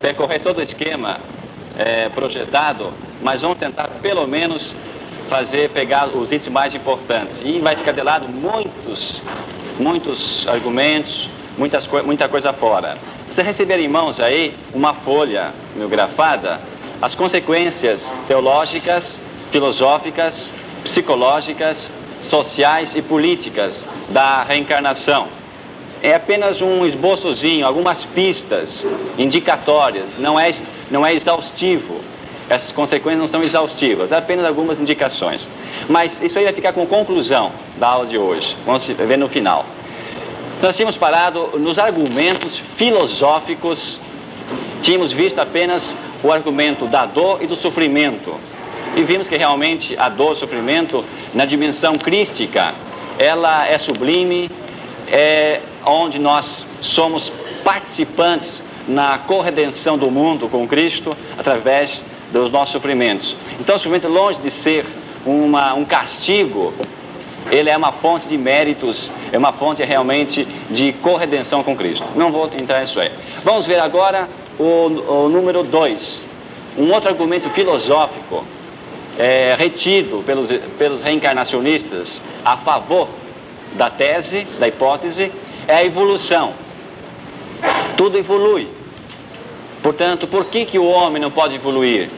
percorrer todo o esquema projetado, mas vamos tentar pelo menos pegar os itens mais importantes. E vai ficar de lado muitos argumentos, muita coisa fora. Você receber em mãos aí uma folha mimeografada, as consequências teológicas, filosóficas, psicológicas, sociais e políticas da reencarnação. É apenas um esboçozinho, algumas pistas indicatórias, não é exaustivo. Essas consequências não são exaustivas, é apenas algumas indicações. Mas isso aí vai ficar com conclusão da aula de hoje, vamos ver no final. Nós tínhamos parado nos argumentos filosóficos, tínhamos visto apenas o argumento da dor e do sofrimento. E vimos que realmente a dor e o sofrimento, na dimensão crística, ela é sublime, é onde nós somos participantes na corredenção do mundo com Cristo através dos nossos sofrimentos. Então o sofrimento, longe de ser um castigo, ele é uma fonte de méritos, é uma fonte realmente de corredenção com Cristo. Não vou entrar nisso aí. Vamos ver agora o número 2, um outro argumento filosófico retido pelos reencarnacionistas a favor da tese, da hipótese, é a evolução. Tudo evolui. Portanto, por que o homem não pode evoluir?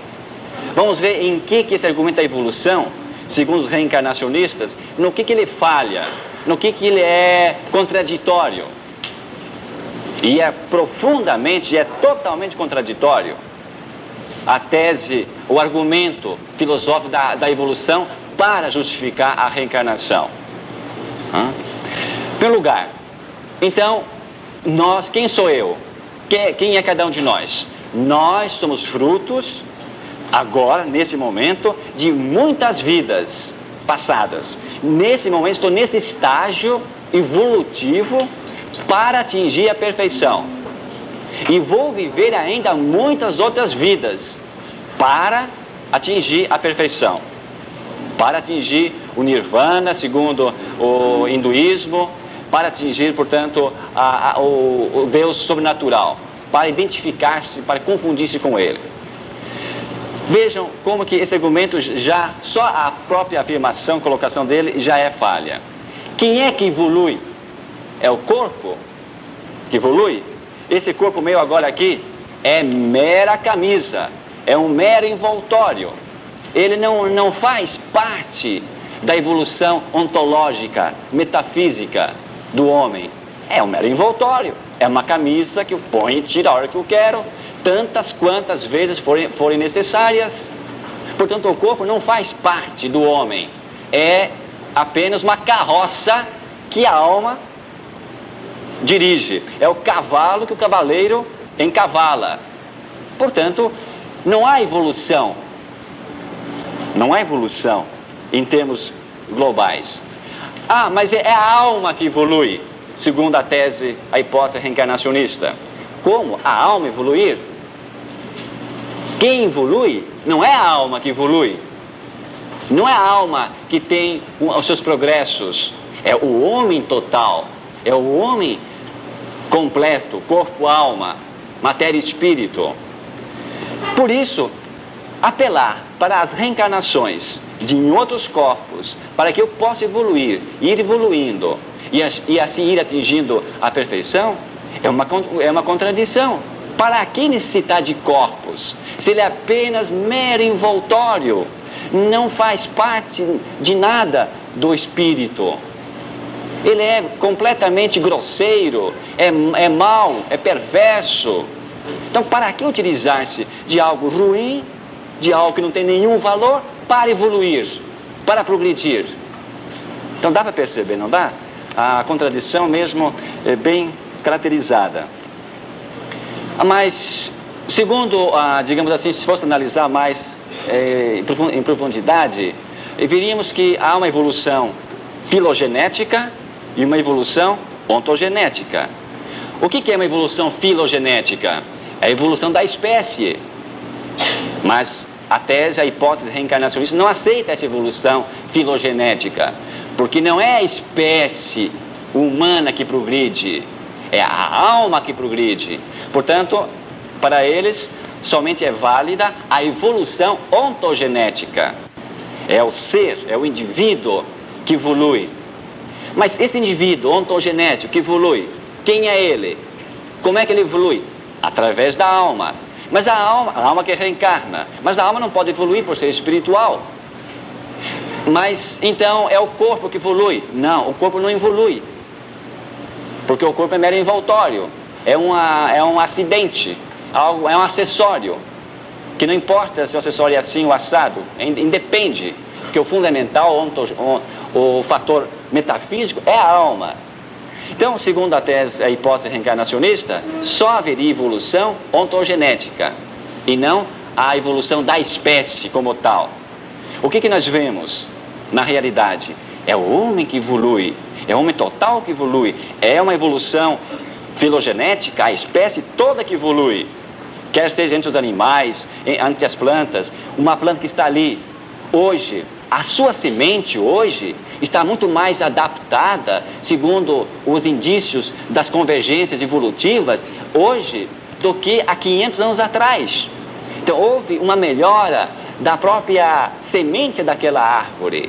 Vamos ver em que esse argumento da evolução, segundo os reencarnacionistas, no que ele falha, no que ele é contraditório. E é profundamente, é totalmente contraditório a tese, o argumento filosófico da evolução para justificar a reencarnação. Em primeiro lugar, então, nós, quem sou eu? Quem é cada um de nós? Nós somos frutos, agora, nesse momento, de muitas vidas passadas. Nesse momento, estou nesse estágio evolutivo para atingir a perfeição. E vou viver ainda muitas outras vidas para atingir a perfeição. Para atingir o nirvana, segundo o hinduísmo, para atingir, portanto, o Deus sobrenatural, para identificar-se, para confundir-se com Ele. Vejam como que esse argumento só a própria afirmação, colocação dele, já é falha. Quem é que evolui? É o corpo que evolui? Esse corpo meu agora aqui é mera camisa, é um mero envoltório. Ele não faz parte da evolução ontológica, metafísica do homem. É um mero envoltório, é uma camisa que eu ponho e tiro a hora que eu quero, tantas quantas vezes forem necessárias. Portanto, o corpo não faz parte do homem, é apenas uma carroça que a alma dirige, é o cavalo que o cavaleiro encavala. Portanto, não há evolução em termos globais. Mas é a alma que evolui, segundo a tese, a hipótese reencarnacionista. Como a alma evoluir? Quem evolui não é a alma que evolui, não é a alma que tem os seus progressos, é o homem total, é o homem completo, corpo, alma, matéria e espírito. Por isso, apelar para as reencarnações em outros corpos, para que eu possa evoluir, ir evoluindo e assim ir atingindo a perfeição, é uma contradição. Para que necessitar de corpos, se ele é apenas mero envoltório, não faz parte de nada do espírito? Ele é completamente grosseiro, é mau, é perverso. Então, para que utilizar-se de algo ruim, de algo que não tem nenhum valor, para evoluir, para progredir? Então, dá para perceber, não dá? A contradição mesmo é bem caracterizada. Mas, segundo, digamos assim, se fosse analisar mais em profundidade, veríamos que há uma evolução filogenética e uma evolução ontogenética. O que é uma evolução filogenética? É a evolução da espécie. Mas a tese, a hipótese reencarnacionista não aceita essa evolução filogenética, porque não é a espécie humana que progride, é a alma que progride. Portanto, Para eles, somente é válida a evolução ontogenética. É o ser, é o indivíduo que evolui. Mas esse indivíduo ontogenético que evolui, quem é ele? Como é que ele evolui? Através da alma. Mas a alma que reencarna. Mas a alma não pode evoluir por ser espiritual. Mas então é o corpo que evolui? Não, o corpo não evolui. Porque o corpo é mero envoltório. É um acidente, é um acessório. Que não importa se o acessório é assim ou assado, independe. Porque o fundamental, o fator metafísico é a alma. Então, segundo a hipótese reencarnacionista, só haveria evolução ontogenética e não a evolução da espécie como tal. O que nós vemos na realidade? É o homem que evolui, é o homem total que evolui, é uma evolução filogenética, a espécie toda que evolui, quer seja entre os animais, entre as plantas, uma planta que está ali hoje. A sua semente hoje está muito mais adaptada, segundo os indícios das convergências evolutivas, hoje, do que há 500 anos atrás. Então, houve uma melhora da própria semente daquela árvore.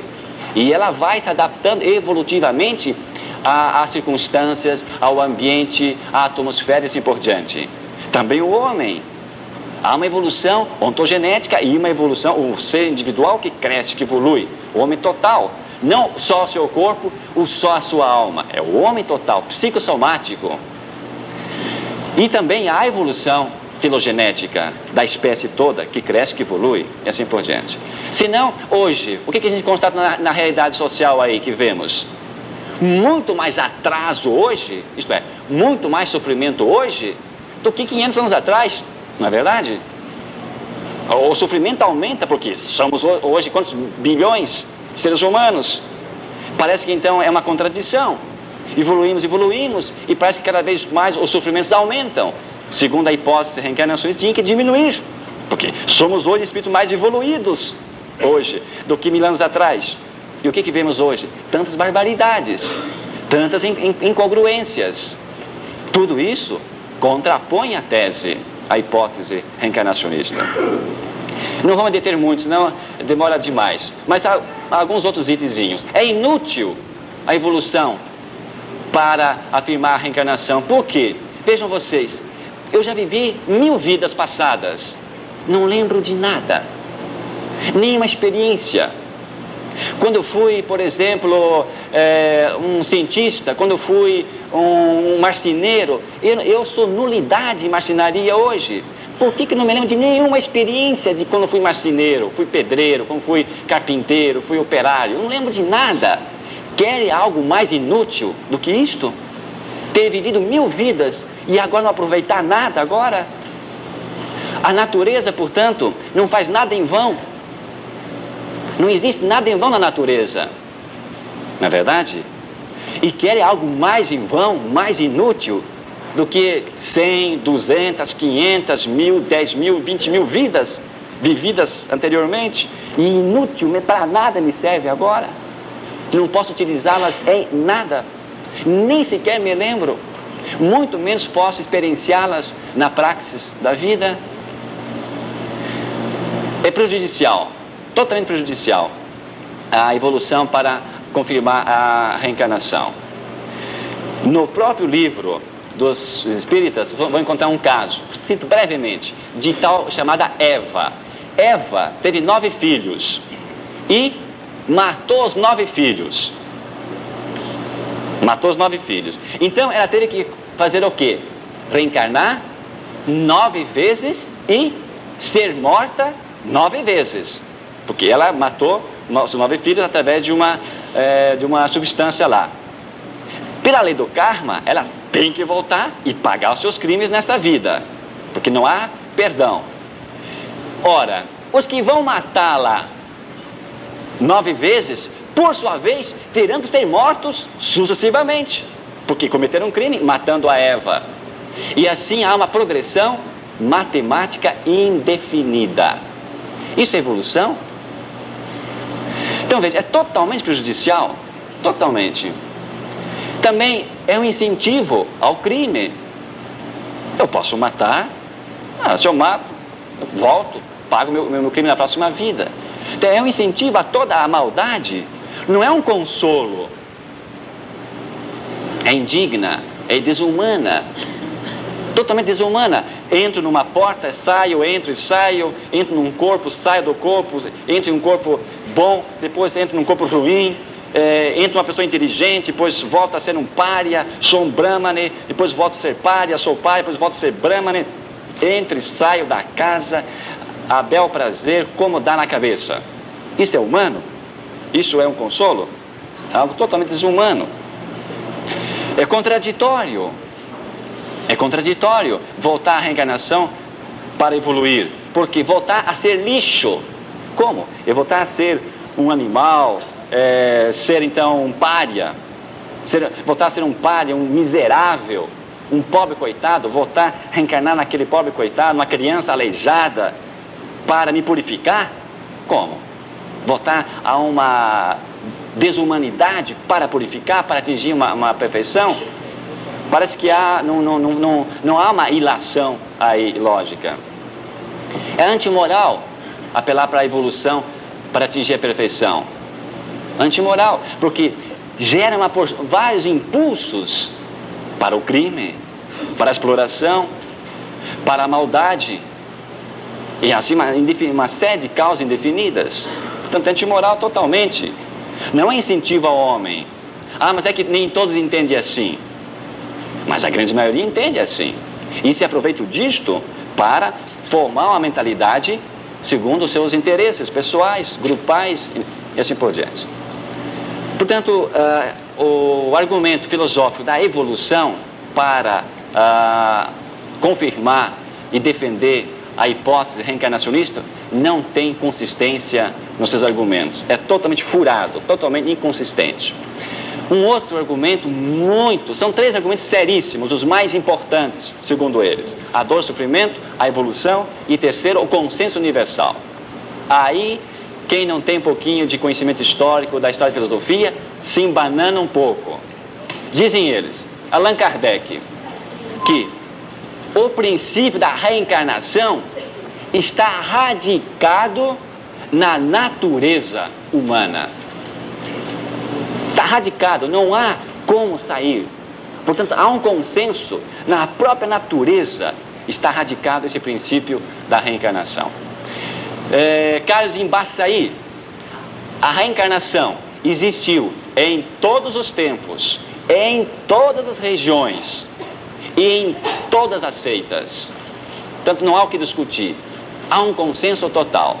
E ela vai se adaptando evolutivamente às circunstâncias, ao ambiente, à atmosfera e assim por diante. Também o homem. Há uma evolução ontogenética e uma evolução, o ser individual que cresce, que evolui, o homem total. Não só o seu corpo ou só a sua alma, é o homem total, psicossomático. E também há a evolução filogenética da espécie toda, que cresce, que evolui, e assim por diante. Senão, hoje, o que a gente constata na realidade social aí que vemos? Muito mais atraso hoje, isto é, muito mais sofrimento hoje, do que 500 anos atrás. Não é verdade? O sofrimento aumenta porque somos hoje quantos bilhões de seres humanos? Parece que então é uma contradição. Evoluímos e parece que cada vez mais os sofrimentos aumentam. Segundo a hipótese reencarnacionista, tinha que diminuir. Porque somos hoje espíritos mais evoluídos hoje do que 1000 anos atrás. E o que vemos hoje? Tantas barbaridades, tantas incongruências. Tudo isso contrapõe a tese, a hipótese reencarnacionista. Não vamos deter muito, senão demora demais. Mas há alguns outros itenzinhos. É inútil a evolução para afirmar a reencarnação. Por quê? Vejam vocês, eu já vivi 1000 vidas passadas. Não lembro de nada. Nenhuma experiência. Quando eu fui, por exemplo, um cientista, quando eu fui um marceneiro, eu sou nulidade em marcenaria hoje. Por que não me lembro de nenhuma experiência de quando fui marceneiro, fui pedreiro, quando fui carpinteiro, fui operário? Não lembro de nada. Quer algo mais inútil do que isto? Ter vivido 1000 vidas e agora não aproveitar nada agora? A natureza, portanto, não faz nada em vão. Não existe nada em vão na natureza, não é verdade? E quer algo mais em vão, mais inútil do que 100, 200, 500, 1000, 10.000, 20.000 vidas vividas anteriormente, e inútil, para nada me serve agora. Não posso utilizá-las em nada, nem sequer me lembro, muito menos posso experienciá-las na praxis da vida. É prejudicial, totalmente prejudicial, a evolução para confirmar a reencarnação. No próprio livro dos Espíritas, vou encontrar um caso, cito brevemente, de tal chamada Eva. Eva teve 9 filhos e matou os 9 filhos. Matou os 9 filhos. Então ela teve que fazer o quê? Reencarnar 9 vezes e ser morta 9 vezes. Porque ela matou os 9 filhos através de uma substância lá. Pela lei do karma, ela tem que voltar e pagar os seus crimes nesta vida. Porque não há perdão. Ora, os que vão matá-la 9 vezes, por sua vez, terão que ser mortos sucessivamente. Porque cometeram um crime matando a Eva. E assim há uma progressão matemática indefinida. Isso é evolução? Então veja, é totalmente prejudicial. Totalmente. Também é um incentivo ao crime. Eu posso matar Se eu mato, eu volto, pago meu crime na próxima vida. Então é um incentivo a toda a maldade, não é um consolo. É indigna, é desumana, totalmente desumana. Entro numa porta, saio, entro e saio, entro num corpo, saio do corpo, entro em um corpo bom, depois entro num corpo ruim, entro uma pessoa inteligente, depois volto a ser um pária, sou um brahmane, depois volto a ser pária, sou pária, depois volto a ser brahmane. Entro e saio da casa a bel prazer, como dá na cabeça. Isso é humano? Isso é um consolo? É algo totalmente desumano. É contraditório voltar à reencarnação para evoluir, porque voltar a ser lixo, como? É voltar a ser um animal, ser então um pária, voltar a ser um pária, um miserável, um pobre coitado, voltar a reencarnar naquele pobre coitado, uma criança aleijada, para me purificar? Como? Voltar a uma desumanidade para purificar, para atingir uma perfeição? Parece que não há uma ilação aí lógica. É antimoral apelar para a evolução para atingir a perfeição. Antimoral, porque gera vários impulsos para o crime, para a exploração, para a maldade, e assim uma série de causas indefinidas. Portanto, é antimoral totalmente. Não é incentivo ao homem. Mas é que nem todos entendem assim. Mas a grande maioria entende assim. E se aproveita disto para formar uma mentalidade segundo os seus interesses pessoais, grupais e assim por diante. Portanto, o argumento filosófico da evolução para confirmar e defender a hipótese reencarnacionista não tem consistência nos seus argumentos. É totalmente furado, totalmente inconsistente. Um outro argumento são 3 argumentos seríssimos, os mais importantes, segundo eles: a dor, o sofrimento, a evolução e, terceiro, o consenso universal. Aí, quem não tem um pouquinho de conhecimento histórico da história da filosofia, se embanana um pouco. Dizem eles, Allan Kardec, que o princípio da reencarnação está radicado na natureza humana. Está radicado, não há como sair. Portanto, há um consenso na própria natureza, está radicado esse princípio da reencarnação. Carlos Embaçaí, a reencarnação existiu em todos os tempos, em todas as regiões e em todas as seitas. Portanto, não há o que discutir. Há um consenso total.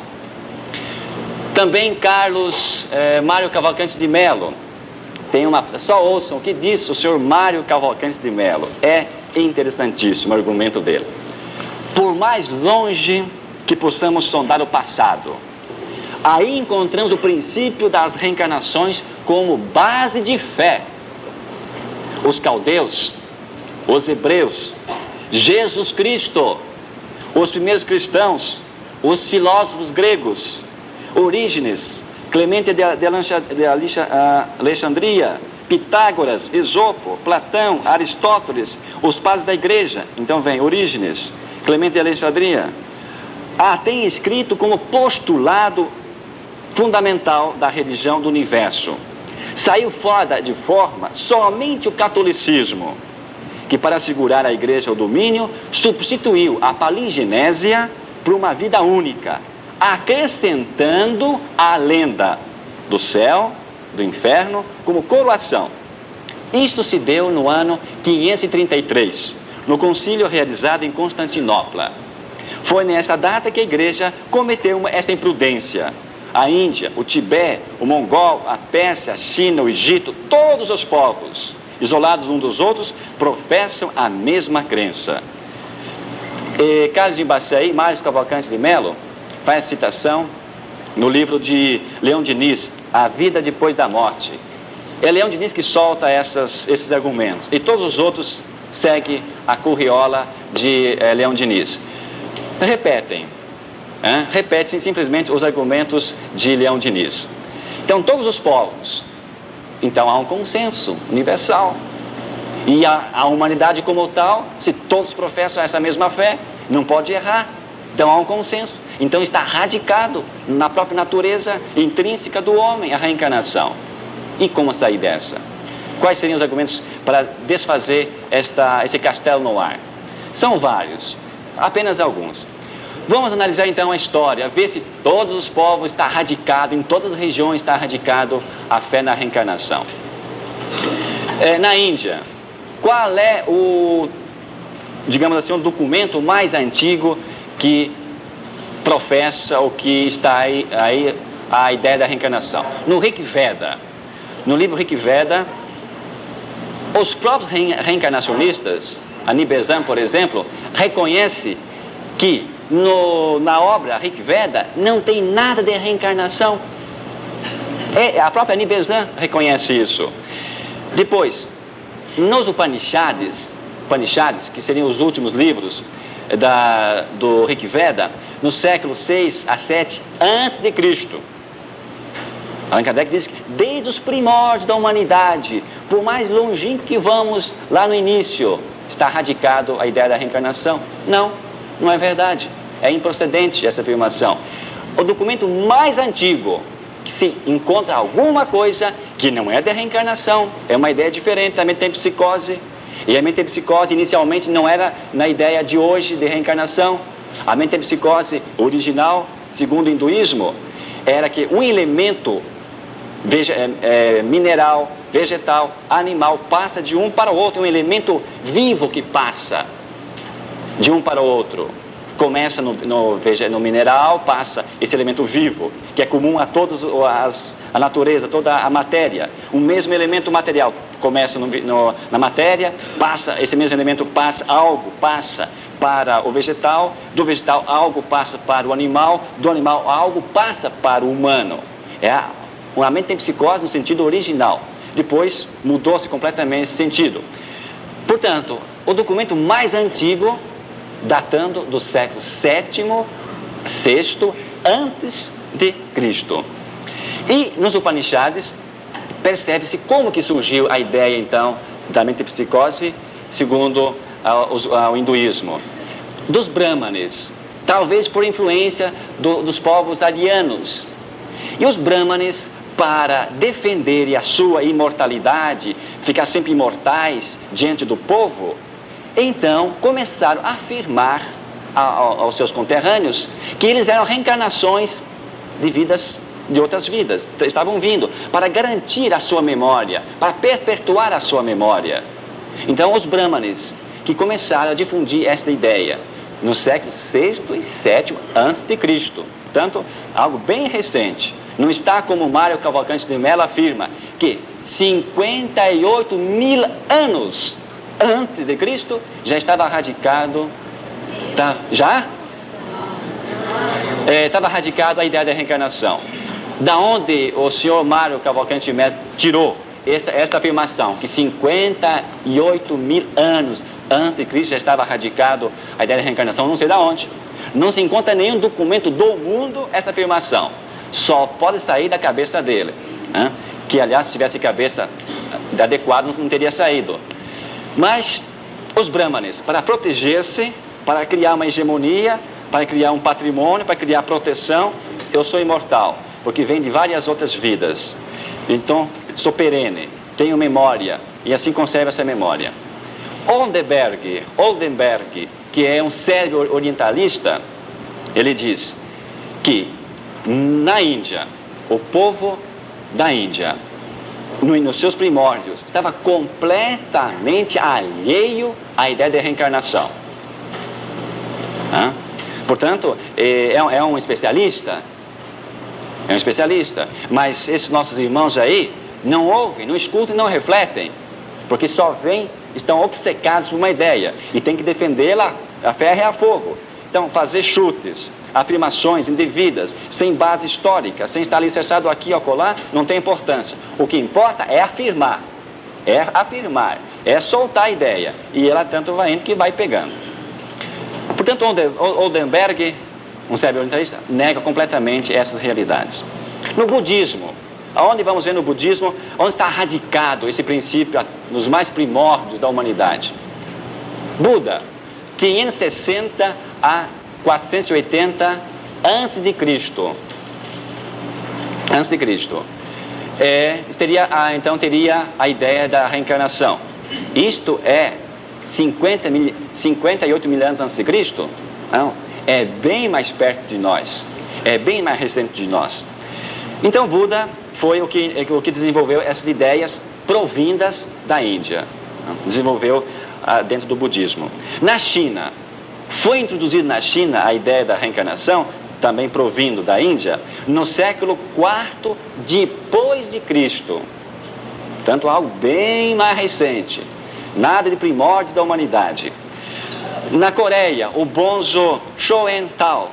Também Mário Cavalcante de Mello só ouçam o que disse o senhor Mário Cavalcante de Mello. É interessantíssimo o argumento dele. Por mais longe que possamos sondar o passado, aí encontramos o princípio das reencarnações como base de fé. Os caldeus, os hebreus, Jesus Cristo, os primeiros cristãos, os filósofos gregos, Orígenes, Clemente de Alexandria, Pitágoras, Esopo, Platão, Aristóteles, os padres da igreja. Então vem Orígenes, Clemente de Alexandria. Tem escrito como postulado fundamental da religião do universo. Saiu fora de forma somente o catolicismo, que para assegurar à igreja o domínio, substituiu a palingenésia por uma vida única, acrescentando a lenda do céu, do inferno, como coroação. Isto se deu no ano 533, no concílio realizado em Constantinopla. Foi nessa data que a igreja cometeu essa imprudência. A Índia, o Tibete, o Mongol, a Pérsia, a China, o Egito, todos os povos, isolados uns dos outros, professam a mesma crença. Carlos Embaçaí, Mário Cavalcante de Mello, faz citação no livro de Leão Diniz, A Vida Depois da Morte. É Leão Diniz que solta esses argumentos, e todos os outros seguem a curriola de Leão Diniz. Repetem simplesmente os argumentos de Leão Diniz. Então, todos os povos, então há um consenso universal. E a humanidade como tal, se todos professam essa mesma fé, não pode errar. Então há um consenso. Então está radicado na própria natureza intrínseca do homem, a reencarnação. E como sair dessa? Quais seriam os argumentos para desfazer esse castelo no ar? São vários, apenas alguns. Vamos analisar então a história, ver se todos os povos está radicado, em todas as regiões está radicado a fé na reencarnação. Na Índia, qual é o, digamos assim, o documento mais antigo que professa ou que está aí a ideia da reencarnação? No Rig Veda, no livro Rig Veda, os próprios reencarnacionistas, a Nibezan, por exemplo, reconhece que na obra Rig Veda não tem nada de reencarnação. A própria Nibezan reconhece isso. Depois, nos Upanishads, que seriam os últimos livros do Rig Veda, no século 6 a 7 antes de Cristo, Allan Kardec diz que desde os primórdios da humanidade, por mais longínquo que vamos lá no início, está radicado a ideia da reencarnação. Não é verdade. É improcedente essa afirmação. O documento mais antigo que se encontra alguma coisa que não é da reencarnação, é uma ideia diferente, da metempsicose. E a metempsicose inicialmente não era na ideia de hoje de reencarnação. A metempsicose original, segundo o hinduísmo, era que um elemento mineral, vegetal, animal, passa de um para o outro, um elemento vivo que passa de um para o outro. Começa no mineral, passa esse elemento vivo, que é comum a todos a natureza, toda a matéria. O mesmo elemento material começa na matéria, passa, esse mesmo elemento algo passa para o vegetal, do vegetal algo passa para o animal, do animal algo passa para o humano. A metempsicose no sentido original. Depois mudou-se completamente esse sentido. Portanto, o documento mais antigo, datando do século VII, VI, antes de Cristo. E nos Upanishads, percebe-se como que surgiu a ideia, então, da metempsicose, segundo o hinduísmo. Dos Brahmanes, talvez por influência dos povos arianos. E os Brahmanes, para defenderem a sua imortalidade, ficar sempre imortais diante do povo, então começaram a afirmar aos seus conterrâneos que eles eram reencarnações de vidas, de outras vidas, estavam vindo para garantir a sua memória, para perpetuar a sua memória. Então os Brahmanes que começaram a difundir esta ideia no século VI e VII antes de Cristo, portanto algo bem recente. Não está como Mário Cavalcante de Mello afirma que 58 mil anos antes de Cristo já estava radicado, estava radicado a ideia da reencarnação. Da onde o senhor Mário Cavalcante de Mello tirou esta afirmação, que 58 mil anos antes de Cristo já estava radicado a ideia da reencarnação, não sei da onde. Não se encontra nenhum documento do mundo essa afirmação. Só pode sair da cabeça dele, né? Que aliás, se tivesse cabeça adequada, não teria saído. Mas os Brahmanes, para proteger-se, para criar uma hegemonia, para criar um patrimônio, para criar proteção, eu sou imortal, porque vem de várias outras vidas. Então, sou perene, tenho memória, e assim conservo essa memória. Oldenberg, que é um sério orientalista, ele diz que na Índia, o povo da Índia, nos seus primórdios, estava completamente alheio à ideia de reencarnação. Portanto, é um especialista, mas esses nossos irmãos aí não ouvem, não escutam e não refletem, porque só estão obcecados por uma ideia e tem que defendê-la a ferro e a fogo. Então, fazer chutes, afirmações indevidas, sem base histórica, sem estar alicerçado aqui ou acolá, não tem importância. O que importa é afirmar, é soltar a ideia, e ela tanto vai indo que vai pegando. Portanto, Oldenberg, um sério orientalista, nega completamente essas realidades. No budismo, aonde vamos ver no budismo, onde está radicado esse princípio nos mais primórdios da humanidade? Buda, 560 a 480 antes de Cristo. Antes de Cristo. Então teria a ideia da reencarnação. Isto é 58 mil anos antes de Cristo? Não, é bem mais perto de nós. É bem mais recente de nós. Então Buda foi o que desenvolveu essas ideias provindas da Índia. Desenvolveu dentro do budismo. Na China, foi introduzida na China a ideia da reencarnação, também provindo da Índia, no século IV depois de Cristo. Portanto, algo bem mais recente. Nada de primórdio da humanidade. Na Coreia, o Bonzo Choentao,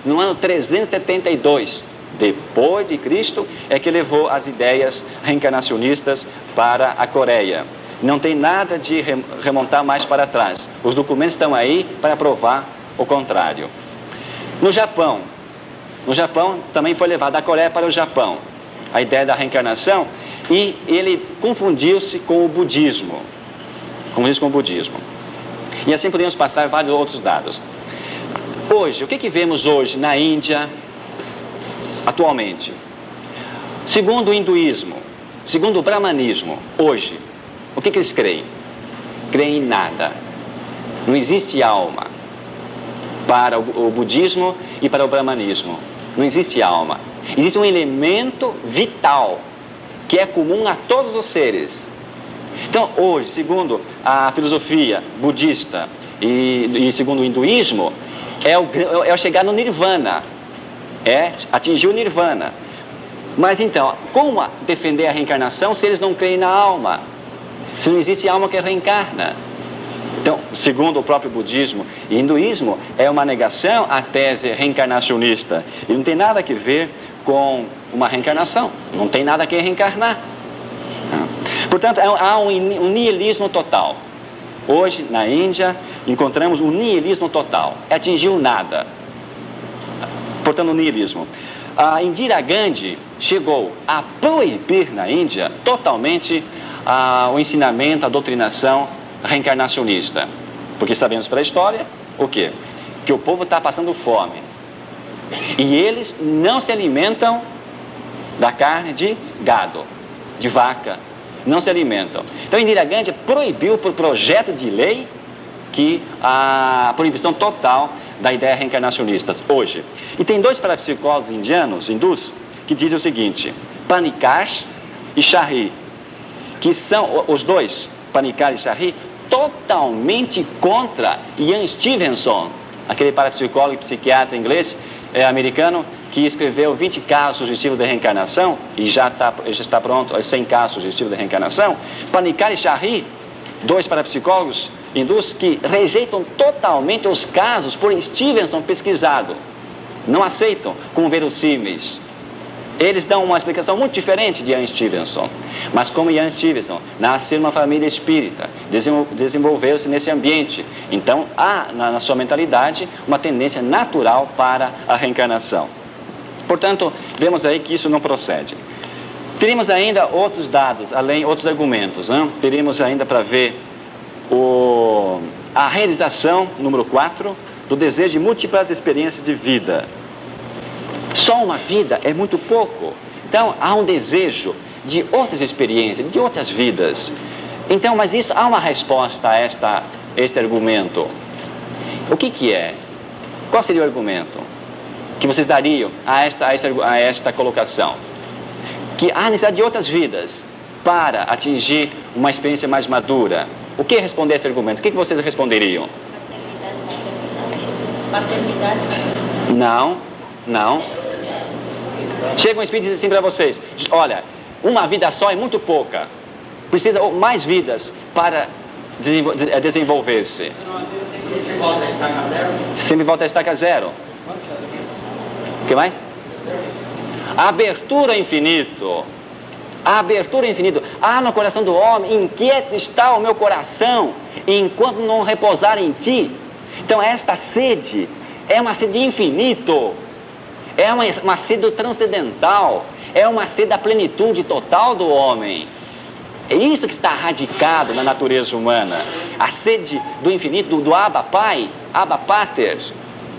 no ano 372 depois de Cristo, é que levou as ideias reencarnacionistas para a Coreia. Não tem nada de remontar mais para trás. Os documentos estão aí para provar o contrário. No Japão também foi levado da Coreia para o Japão a ideia da reencarnação, e ele confundiu-se com o budismo. E assim podemos passar vários outros dados. Hoje, o que vemos hoje na Índia, atualmente? Segundo o hinduísmo, segundo o brahmanismo, hoje, o que eles creem? Creem em nada. Não existe alma. Para o budismo e para o brahmanismo, não existe alma. Existe um elemento vital que é comum a todos os seres. Então, hoje, segundo a filosofia budista e segundo o hinduísmo, é o chegar no nirvana, é atingir o nirvana. Mas então, como defender a reencarnação se eles não creem na alma? Se não existe alma que reencarna? Então, segundo o próprio budismo e hinduísmo, é uma negação à tese reencarnacionista. E não tem nada a ver com uma reencarnação. Não tem nada que reencarnar. Portanto, há um niilismo total. Hoje, na Índia, encontramos um niilismo total. Atingiu nada. Portanto, o niilismo. A Indira Gandhi chegou a proibir na Índia totalmente o ensinamento, a doutrinação reencarnacionista. Porque sabemos pela história o quê? Que o povo está passando fome. E eles não se alimentam da carne de gado, de vaca. Não se alimentam. Então Indira Gandhi proibiu por projeto de lei que a proibição total da ideia reencarnacionista hoje. E tem dois parapsicólogos hindus, que dizem o seguinte: Panikkar e Shahri, que são os dois, Panikkar e Shahri, totalmente contra Ian Stevenson, aquele parapsicólogo e psiquiatra inglês, americano, que escreveu 20 casos sugestivos de reencarnação, e já está pronto 100 casos sugestivos de reencarnação. Panikkar e Shahri, dois parapsicólogos hindus que rejeitam totalmente os casos por Stevenson pesquisado. Não aceitam como verossímeis. Eles dão uma explicação muito diferente de Ian Stevenson. Mas como Ian Stevenson nasceu numa família espírita, desenvolveu-se nesse ambiente, então há na sua mentalidade uma tendência natural para a reencarnação. Portanto, vemos aí que isso não procede. Teríamos ainda outros dados, outros argumentos. Teríamos ainda para ver a realização, número 4, do desejo de múltiplas experiências de vida. Só uma vida é muito pouco. Então, há um desejo de outras experiências, de outras vidas. Então, mas isso, há uma resposta a este argumento. O que é? Qual seria o argumento que vocês dariam a esta colocação? Que há necessidade de outras vidas para atingir uma experiência mais madura. O que responder a esse argumento? O que vocês responderiam? Paternidade. Não. Chega um espírito e diz assim para vocês: olha, uma vida só é muito pouca. Precisa mais vidas para desenvolver-se. Sempre volta a estaca zero. O que mais? A abertura ao infinito. A abertura ao infinito. Há no coração do homem: inquieto está o meu coração, enquanto não repousar em ti. Então esta sede é uma sede de infinito. É uma sede transcendental. É uma sede da plenitude total do homem. É isso que está radicado na natureza humana. A sede do infinito, do Abba Pai, Abba Pater,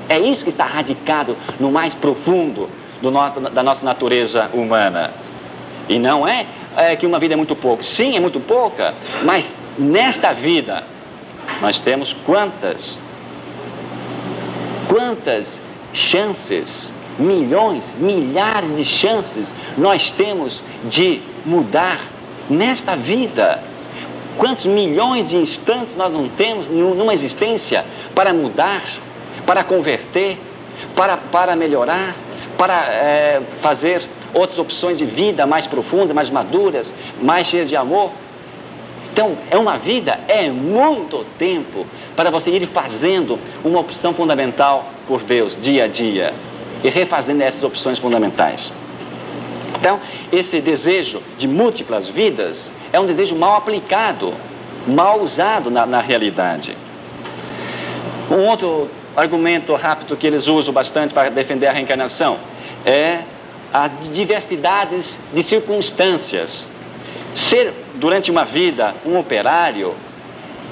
É isso que está radicado no mais profundo da nossa natureza humana. E não é que uma vida é muito pouca. Sim, é muito pouca, mas nesta vida nós temos quantas chances, milhões, milhares de chances nós temos de mudar nesta vida. Quantos milhões de instantes nós não temos numa existência para mudar, para converter, para melhorar, para fazer outras opções de vida mais profundas, mais maduras, mais cheias de amor. Então, uma vida, é muito tempo para você ir fazendo uma opção fundamental por Deus, dia a dia, e refazendo essas opções fundamentais. Então, esse desejo de múltiplas vidas é um desejo mal aplicado, mal usado na realidade. Um outro argumento rápido que eles usam bastante para defender a reencarnação é as diversidades de circunstâncias. Ser durante uma vida um operário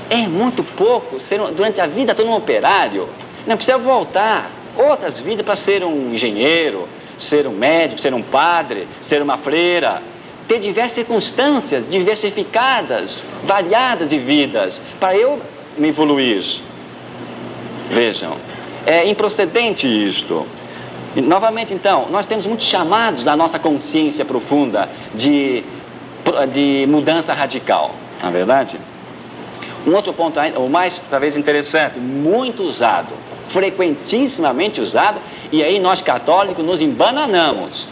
é muito pouco. Ser durante a vida todo um operário, não precisa voltar outras vidas para ser um engenheiro, ser um médico, ser um padre, ser uma freira. Ter diversas circunstâncias, diversificadas, variadas de vidas, para eu me evoluir. Vejam, é improcedente isto. E, novamente, então, nós temos muitos chamados na nossa consciência profunda de mudança radical, não é verdade? Um outro ponto, o mais, talvez, interessante, muito usado, frequentissimamente usado, e aí nós católicos nos embananamos.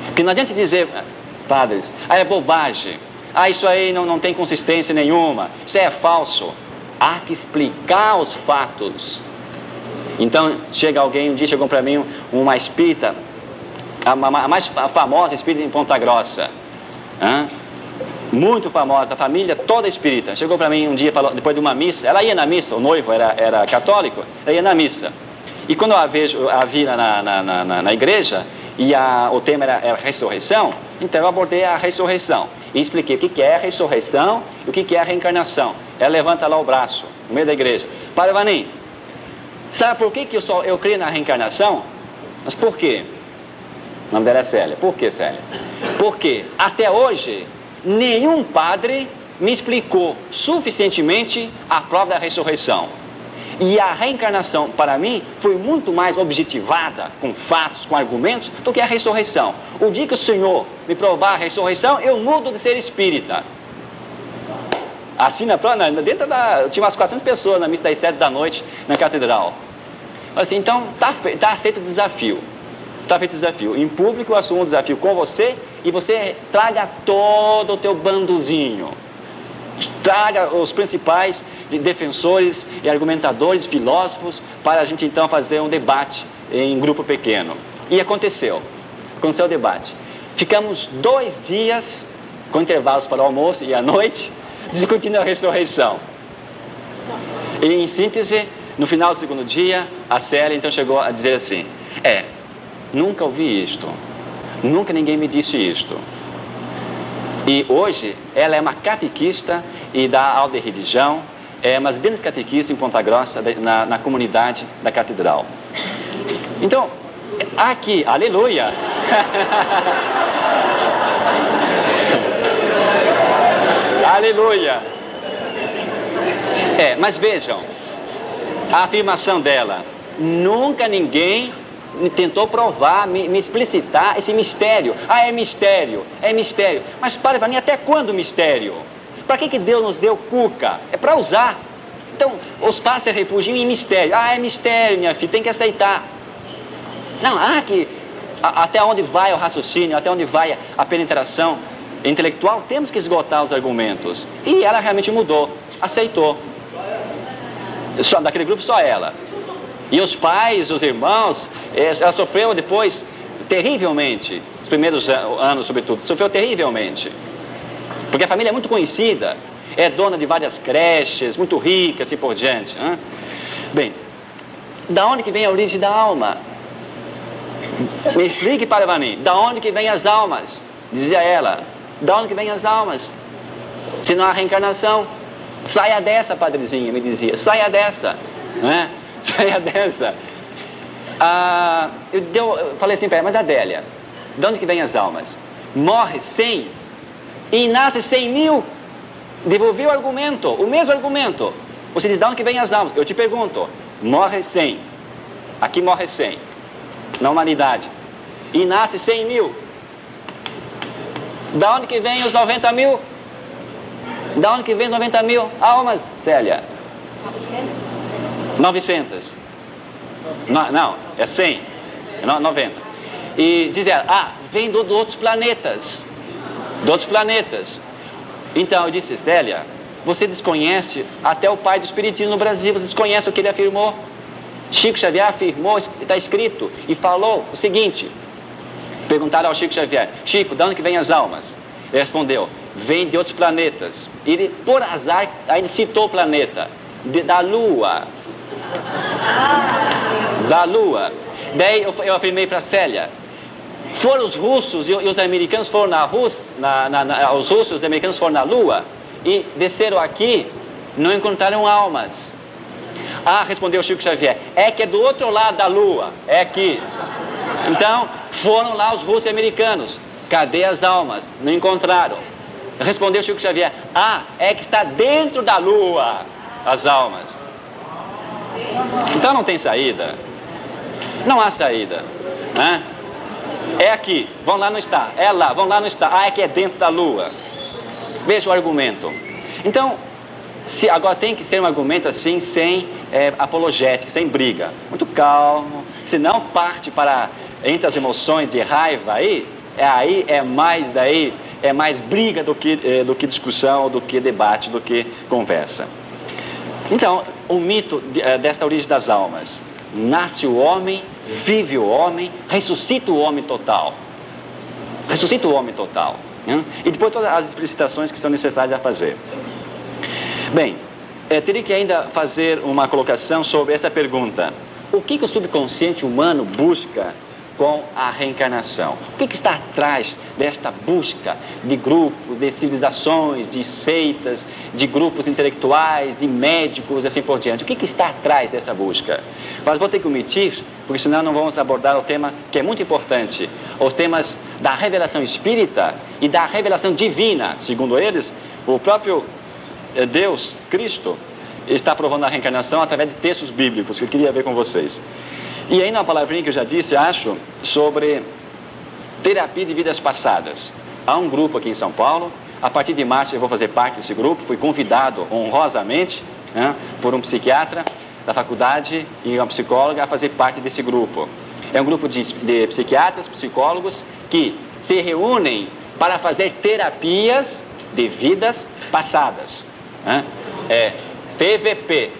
Porque não adianta dizer, padres, é bobagem, isso aí não tem consistência nenhuma, isso é falso. Há que explicar os fatos. Então, um dia chegou para mim uma espírita, a mais famosa espírita em Ponta Grossa, muito famosa, a família toda espírita. Chegou para mim um dia, depois de uma missa, ela ia na missa, o noivo era católico, ela ia na missa. E quando eu a vi na igreja, e o tema era ressurreição, então eu abordei a ressurreição e expliquei o que é a ressurreição e o que é a reencarnação. Ela levanta lá o braço, no meio da igreja. Padre Vanim, sabe por que eu creio na reencarnação? Mas por quê? O nome dela é Célia. Por que, Célia? Porque até hoje nenhum padre me explicou suficientemente a prova da ressurreição. E a reencarnação, para mim, foi muito mais objetivada, com fatos, com argumentos, do que a ressurreição. O dia que o Senhor me provar a ressurreição, eu mudo de ser espírita. Assim, tinha umas 400 pessoas na missa das 7 da noite, na catedral. Assim, então, está aceito o desafio. Está feito o desafio. Em público, eu assumo o desafio com você, e você traga todo o teu bandozinho. Traga os principais defensores e argumentadores, filósofos, para a gente então fazer um debate em grupo pequeno. E aconteceu o debate. Ficamos 2 dias, com intervalos para o almoço e à noite, discutindo a ressurreição. E em síntese, no final do segundo dia, a Célia então chegou a dizer assim, nunca ouvi isto, nunca ninguém me disse isto. E hoje ela é uma catequista e dá aula de religião, é uma das grandes catequistas em Ponta Grossa, na comunidade da catedral. Então, aqui, aleluia! Aleluia! Mas vejam, a afirmação dela, nunca ninguém me tentou provar, me explicitar esse mistério. É mistério. Mas para mim, até quando mistério? Para que Deus nos deu cuca? É para usar. Então, os pais se refugiam em mistério. É mistério, minha filha, tem que aceitar. Não, até onde vai o raciocínio, até onde vai a penetração intelectual, temos que esgotar os argumentos. E ela realmente mudou, aceitou. Daquele grupo, só ela. E os pais, os irmãos, ela sofreu depois terrivelmente, os primeiros anos, sobretudo, sofreu terrivelmente. Porque a família é muito conhecida, é dona de várias creches, muito rica, assim por diante. Bem, da onde que vem a origem da alma? Me explique, Padre Vanim, da onde que vem as almas? Dizia ela, da onde que vem as almas? Se não há reencarnação, saia dessa, padrezinha, me dizia, saia dessa, Saia dessa. Eu falei assim para ela, mas Adélia, de onde que vem as almas? Morre 100 e nasce 100.000. Devolvi o argumento, o mesmo argumento. Você diz, de onde que vem as almas? Eu te pergunto, morre 100, aqui morre 100, na humanidade, e nasce 100.000. Da onde que vem os 90.000? Da onde que vem 90.000 almas, Célia? 900. Não, é 100, 90. E diz ela, vem de outros planetas. De outros planetas. Então eu disse, Célia, você desconhece até o pai do espiritismo no Brasil, você desconhece o que ele afirmou. Chico Xavier afirmou, está escrito, e falou o seguinte. Perguntaram ao Chico Xavier, Chico, de onde que vem as almas? Ele respondeu, vem de outros planetas. Ele, por azar, ainda citou o planeta, da Lua. Da Lua. Daí eu afirmei para Célia, foram os russos e os americanos foram na Rússia, os russos e os americanos foram na Lua e desceram aqui, não encontraram almas. Respondeu Chico Xavier, é que é do outro lado da Lua, é aqui. Então, foram lá os russos e americanos, cadê as almas? Não encontraram. Respondeu Chico Xavier, é que está dentro da Lua as almas. Então não tem saída. Não há saída, né? É aqui, vão lá, não está. É lá, vão lá, não está. É que é dentro da Lua. Veja o argumento. Então, agora tem que ser um argumento assim, sem apologética, sem briga. Muito calmo. Se não parte para, entre as emoções de raiva aí é mais briga do que discussão, do que debate, do que conversa. Então, o mito desta origem das almas. Nasce o homem, vive o homem, ressuscita o homem total. Ressuscita o homem total. E depois todas as explicitações que são necessárias a fazer. Bem, teria que ainda fazer uma colocação sobre essa pergunta. O que o subconsciente humano busca com a reencarnação? O que está atrás desta busca de grupos, de civilizações, de seitas, de grupos intelectuais, de médicos, assim por diante? O que está atrás dessa busca? Mas vou ter que omitir, porque senão não vamos abordar o tema que é muito importante, os temas da revelação espírita e da revelação divina. Segundo eles, o próprio Deus, Cristo, está provando a reencarnação através de textos bíblicos que eu queria ver com vocês. E ainda uma palavrinha que eu já disse, acho, sobre terapia de vidas passadas. Há um grupo aqui em São Paulo, a partir de março eu vou fazer parte desse grupo, fui convidado honrosamente por um psiquiatra da faculdade e uma psicóloga a fazer parte desse grupo. É um grupo de psiquiatras, psicólogos que se reúnem para fazer terapias de vidas passadas. TVP.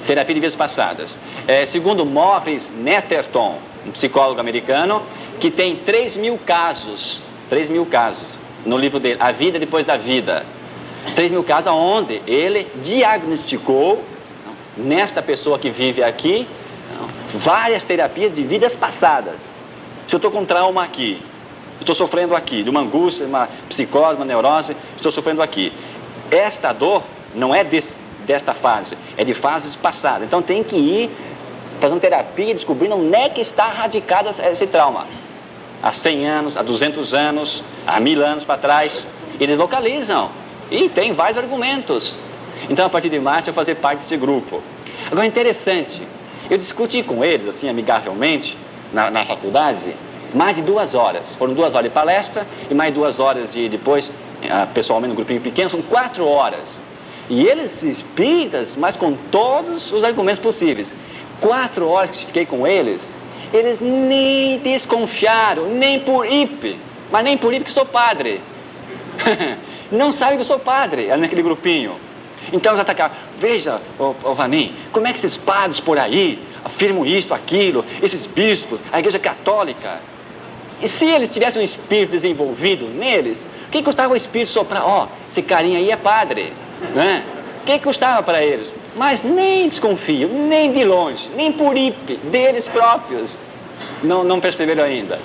Terapia de vidas passadas. Segundo Morris Netterton, um psicólogo americano, que tem 3.000 casos no livro dele, A Vida Depois da Vida. 3.000 casos onde ele diagnosticou, nesta pessoa que vive aqui, várias terapias de vidas passadas. Se eu estou com trauma aqui, estou sofrendo aqui, de uma angústia, uma psicose, uma neurose, estou sofrendo aqui. Esta dor não é desta fase, é de fases passadas. Então tem que ir fazendo terapia, descobrindo onde é que está radicado esse trauma. Há 100 anos, há 200 anos, há 1000 anos para trás, eles localizam. E tem vários argumentos. Então a partir de março eu vou fazer parte desse grupo. Agora interessante, eu discuti com eles, assim, amigavelmente, na faculdade, mais de 2 horas. Foram 2 horas de palestra e mais 2 horas depois, pessoalmente, no grupinho pequeno, são 4 horas. E eles espíritas, mas com todos os argumentos possíveis. 4 horas que fiquei com eles, eles nem desconfiaram, nem por hipe, mas nem por hipe que sou padre. Não sabem que eu sou padre, naquele grupinho. Então eles atacaram. Veja, Vanim, como é que esses padres por aí afirmam isso, aquilo, esses bispos, a igreja católica. E se eles tivessem um espírito desenvolvido neles, o que custava o espírito soprar? Esse carinha aí é padre, né? O que custava para eles? Mas nem desconfio, nem de longe, nem por hipe, deles próprios. Não perceberam ainda.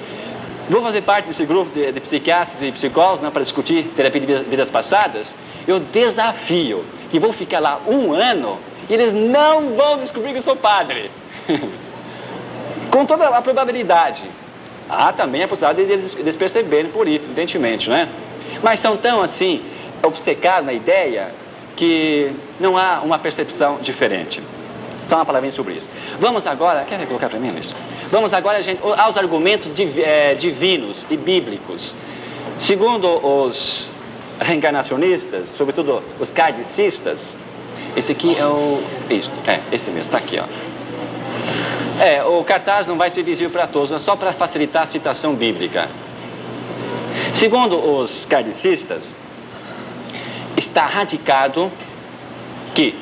Vou fazer parte desse grupo de psiquiatras e psicólogos, para discutir terapia de vidas passadas. Eu desafio que vou ficar lá 1 ano E eles não vão descobrir que eu sou padre. Com toda a probabilidade. Há também a possibilidade de eles perceberem por isso, evidentemente, né? Mas são tão, assim, obcecados na ideia que não há uma percepção diferente. Só uma palavrinha sobre isso. Vamos agora... Quer colocar para mim isso? Vamos agora, gente, aos argumentos divinos e bíblicos. Segundo os reencarnacionistas, sobretudo os kardecistas, esse aqui é o... Isso, esse mesmo, está aqui, ó. O cartaz não vai ser visível para todos, é só para facilitar a citação bíblica. Segundo os kardecistas, está radicado que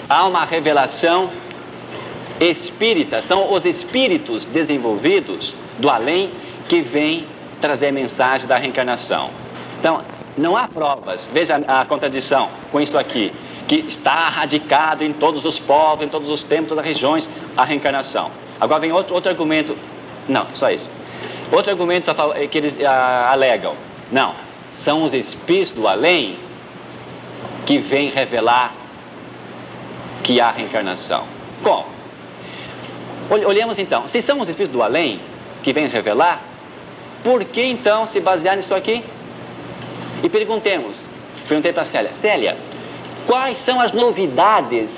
há uma revelação espírita, são os espíritos desenvolvidos do além que vêm trazer a mensagem da reencarnação. Então, não há provas, veja a contradição com isso aqui, que está radicado em todos os povos, em todos os tempos, todas as regiões, a reencarnação. Agora vem outro argumento, não, só isso. Outro argumento que eles alegam, não, são os espíritos do além que vêm revelar que há reencarnação. Como? Olhemos então, se são os espíritos do além que vêm revelar, por que então se basear nisso aqui? E perguntei para a Célia, quais são as novidades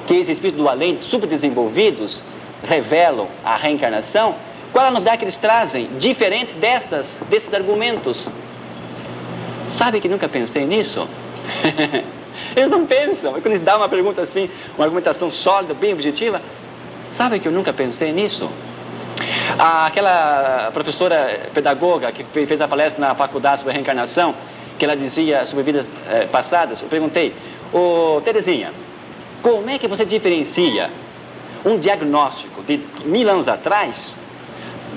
que esses espíritos do além subdesenvolvidos revelam a reencarnação? Qual é a novidade que eles trazem, diferente desses argumentos? Sabe que nunca pensei nisso? Eles não pensam. Quando eles dão uma pergunta assim, uma argumentação sólida, bem objetiva, sabe que eu nunca pensei nisso? Aquela professora pedagoga que fez a palestra na faculdade sobre a reencarnação, que ela dizia sobre vidas passadas, eu perguntei, Terezinha, como é que você diferencia um diagnóstico de 1000 anos atrás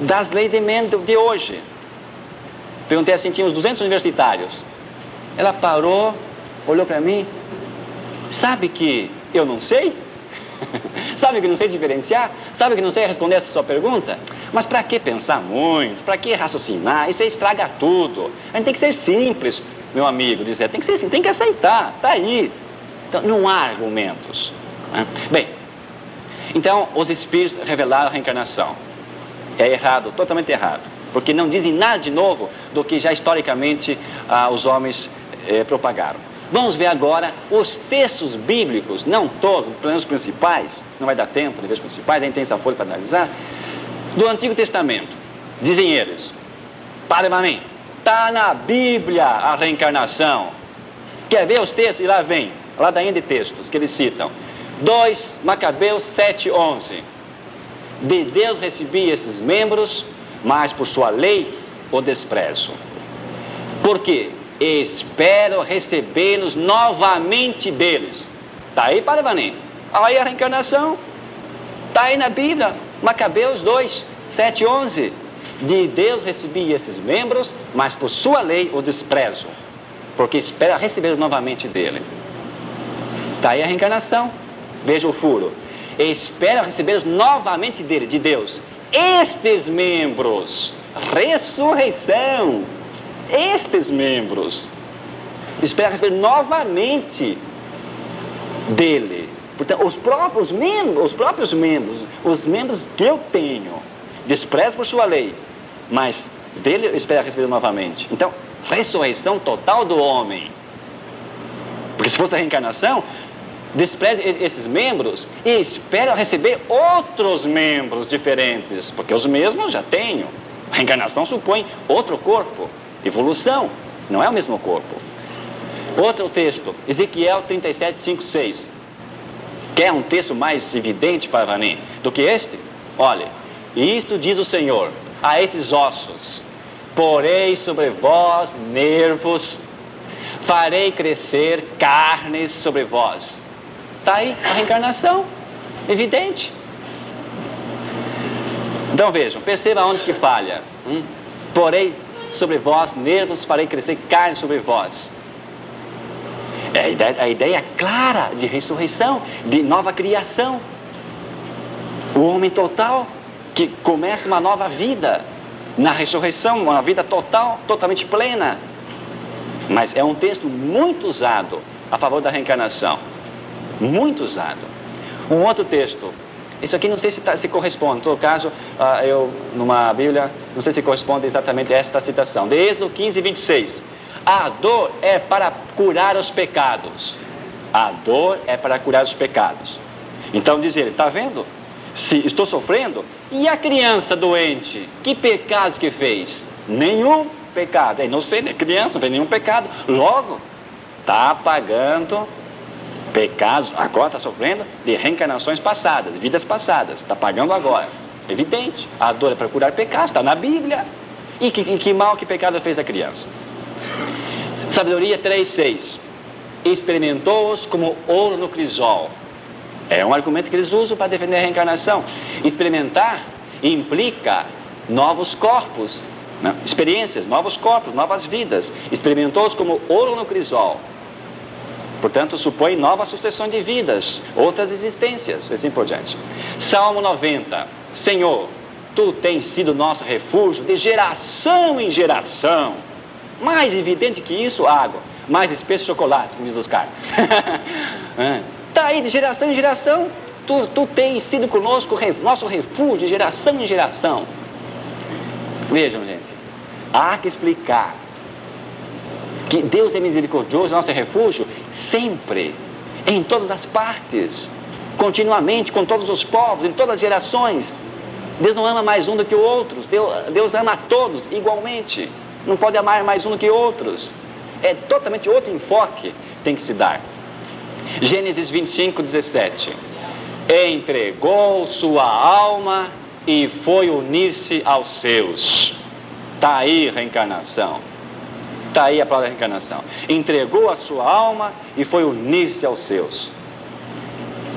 das leis de Mendel de hoje? Perguntei assim, tinha uns 200 universitários. Ela parou, olhou para mim, sabe que eu não sei? Sabe que não sei diferenciar? Sabe que não sei responder essa sua pergunta? Mas para que pensar muito? Para que raciocinar? Isso aí estraga tudo. A gente tem que ser simples, meu amigo, dizer, tem que ser simples, tem que aceitar, está aí. Então, não há argumentos. Né? Bem, então, os espíritos revelaram a reencarnação. É errado, totalmente errado, porque não dizem nada de novo do que já historicamente os homens propagaram. Vamos ver agora os textos bíblicos, não todos, pelo menos os principais, não vai dar tempo de ver os principais, a gente tem essa folha para analisar, do Antigo Testamento. Dizem eles, Padre Manem, está na Bíblia a reencarnação. Quer ver os textos? E lá vem, a ladainha de textos que eles citam. 2 Macabeus 7:11. De Deus recebi esses membros, mas por sua lei o desprezo. Por quê? Espero recebê-los novamente deles. Está aí, Padre Manem. Aí a reencarnação. Está aí na Bíblia. Macabeus 2:7-11. De Deus recebi esses membros, mas por sua lei o desprezo. Porque espero recebê-los novamente dele. Está aí a reencarnação. Veja o furo. Espero recebê-los novamente dele, de Deus. Estes membros. Ressurreição. Estes membros, espero receber novamente dele. Portanto, os próprios membros, os membros que eu tenho, desprezo por sua lei, mas dele eu espero receber novamente. Então, ressurreição total do homem. Porque se fosse a reencarnação, despreze esses membros e espero receber outros membros diferentes, porque os mesmos já tenho. A reencarnação supõe outro corpo. Evolução, não é o mesmo corpo. Outro texto, Ezequiel 37:5-6. Quer um texto mais evidente para Vanem do que este? Olha, isto diz o Senhor a esses ossos: porei sobre vós nervos, farei crescer carnes sobre vós. Está aí a reencarnação, evidente. Então vejam, perceba onde que falha. Porei sobre vós nervos, farei crescer carne sobre vós. A ideia é clara de ressurreição, de nova criação. O homem total que começa uma nova vida na ressurreição, uma vida total, totalmente plena. Mas é um texto muito usado a favor da reencarnação. muito usado. Um outro texto, isso aqui não sei se corresponde, em todo caso, eu, numa Bíblia, não sei se corresponde exatamente a esta citação. De Êxodo 15, 26. A dor é para curar os pecados. A dor é para curar os pecados. Então diz ele, está vendo? Se estou sofrendo, e a criança doente, que pecados que fez? Nenhum pecado. É inocente, é criança, não fez nenhum pecado. Logo, está pagando pecados, agora está sofrendo de reencarnações passadas, vidas passadas. Está pagando agora. Evidente. A dor é para curar pecados, está na Bíblia. E que mal, que pecado fez a criança? Sabedoria 3:6. Experimentou-os como ouro no crisol. É um argumento que eles usam para defender a reencarnação. Experimentar implica novos corpos, né? Experiências, novos corpos, novas vidas. Experimentou-os como ouro no crisol. Portanto, supõe nova sucessão de vidas, outras existências, assim por diante. Salmo 90. Senhor, Tu tens sido nosso refúgio de geração em geração. Mais evidente que isso, água. Mais espesso chocolate, como diz os caras. Está aí de geração em geração. Tu tens sido conosco nosso refúgio de geração em geração. Vejam, gente, há que explicar que Deus é misericordioso, nosso refúgio, sempre, em todas as partes, continuamente, com todos os povos, em todas as gerações. Deus não ama mais um do que o outro. Deus ama a todos igualmente. Não pode amar mais um do que outros. É totalmente outro enfoque que tem que se dar. Gênesis 25, 17. Entregou sua alma e foi unir-se aos seus. Está aí a reencarnação. Está aí a palavra reencarnação. Entregou a sua alma e foi unir-se aos seus.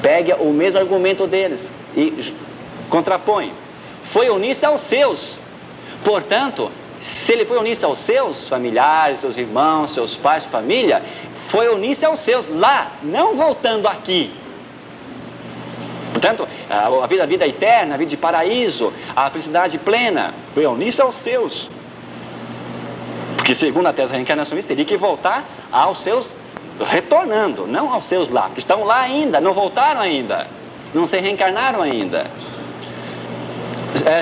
Pega o mesmo argumento deles e contrapõe. Foi unir-se aos seus. Portanto, se ele foi unir-se aos seus familiares, seus irmãos, seus pais, família, foi unir-se aos seus lá, não voltando aqui. Portanto, a vida eterna, a vida de paraíso, a felicidade plena, foi unir-se aos seus. Porque segundo a tese reencarnacionista, teria que voltar aos seus, retornando, não aos seus lá, que estão lá ainda, não voltaram ainda, não se reencarnaram ainda.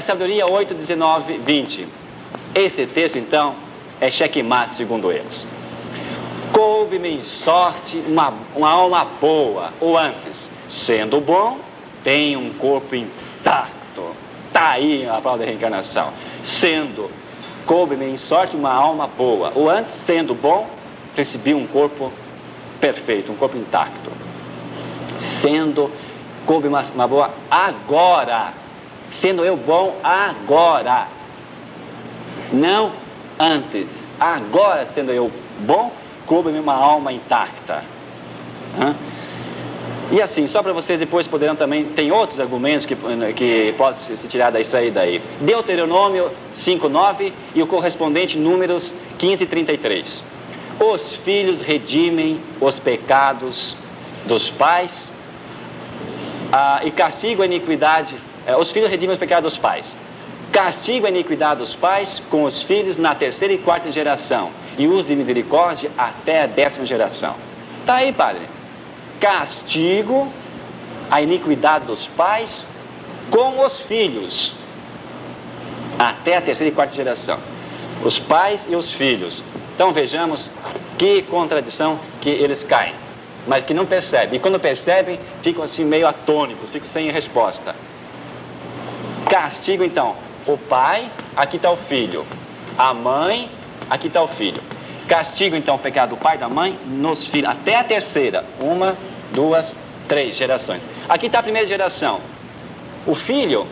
Sabedoria 8, 19, 20. Esse texto, então, é checkmate, segundo eles. Coube-me em sorte uma alma boa, ou antes, sendo bom, tem um corpo intacto. Está aí a palavra da reencarnação. Coube-me em sorte uma alma boa, ou antes, sendo bom, recebi um corpo perfeito, um corpo intacto. Coube-me uma boa agora. Sendo eu bom agora. Não antes. Agora, sendo eu bom, coube-me uma alma intacta. E assim, só para vocês depois poderão também, tem outros argumentos que podem se tirar daí. Deuteronômio 5:9 e o correspondente Números 15:33. Os filhos redimem os pecados dos pais e castigam a iniquidade. Os filhos redimem os pecados dos pais. Castigo a iniquidade dos pais com os filhos na 3ª e 4ª geração, e uso de misericórdia até a 10ª geração. Está aí, padre. Castigo a iniquidade dos pais com os filhos até a 3ª e 4ª geração. Os pais e os filhos. Então vejamos que contradição que eles caem, mas que não percebem. E quando percebem, ficam assim meio atônitos, ficam sem resposta. Castigo, então, o pai, aqui está o filho. A mãe, aqui está o filho. Castigo, então, o pecado do pai e da mãe nos filhos, até a 3ª. 1, 2, 3 gerações. Aqui está a 1ª geração. O filho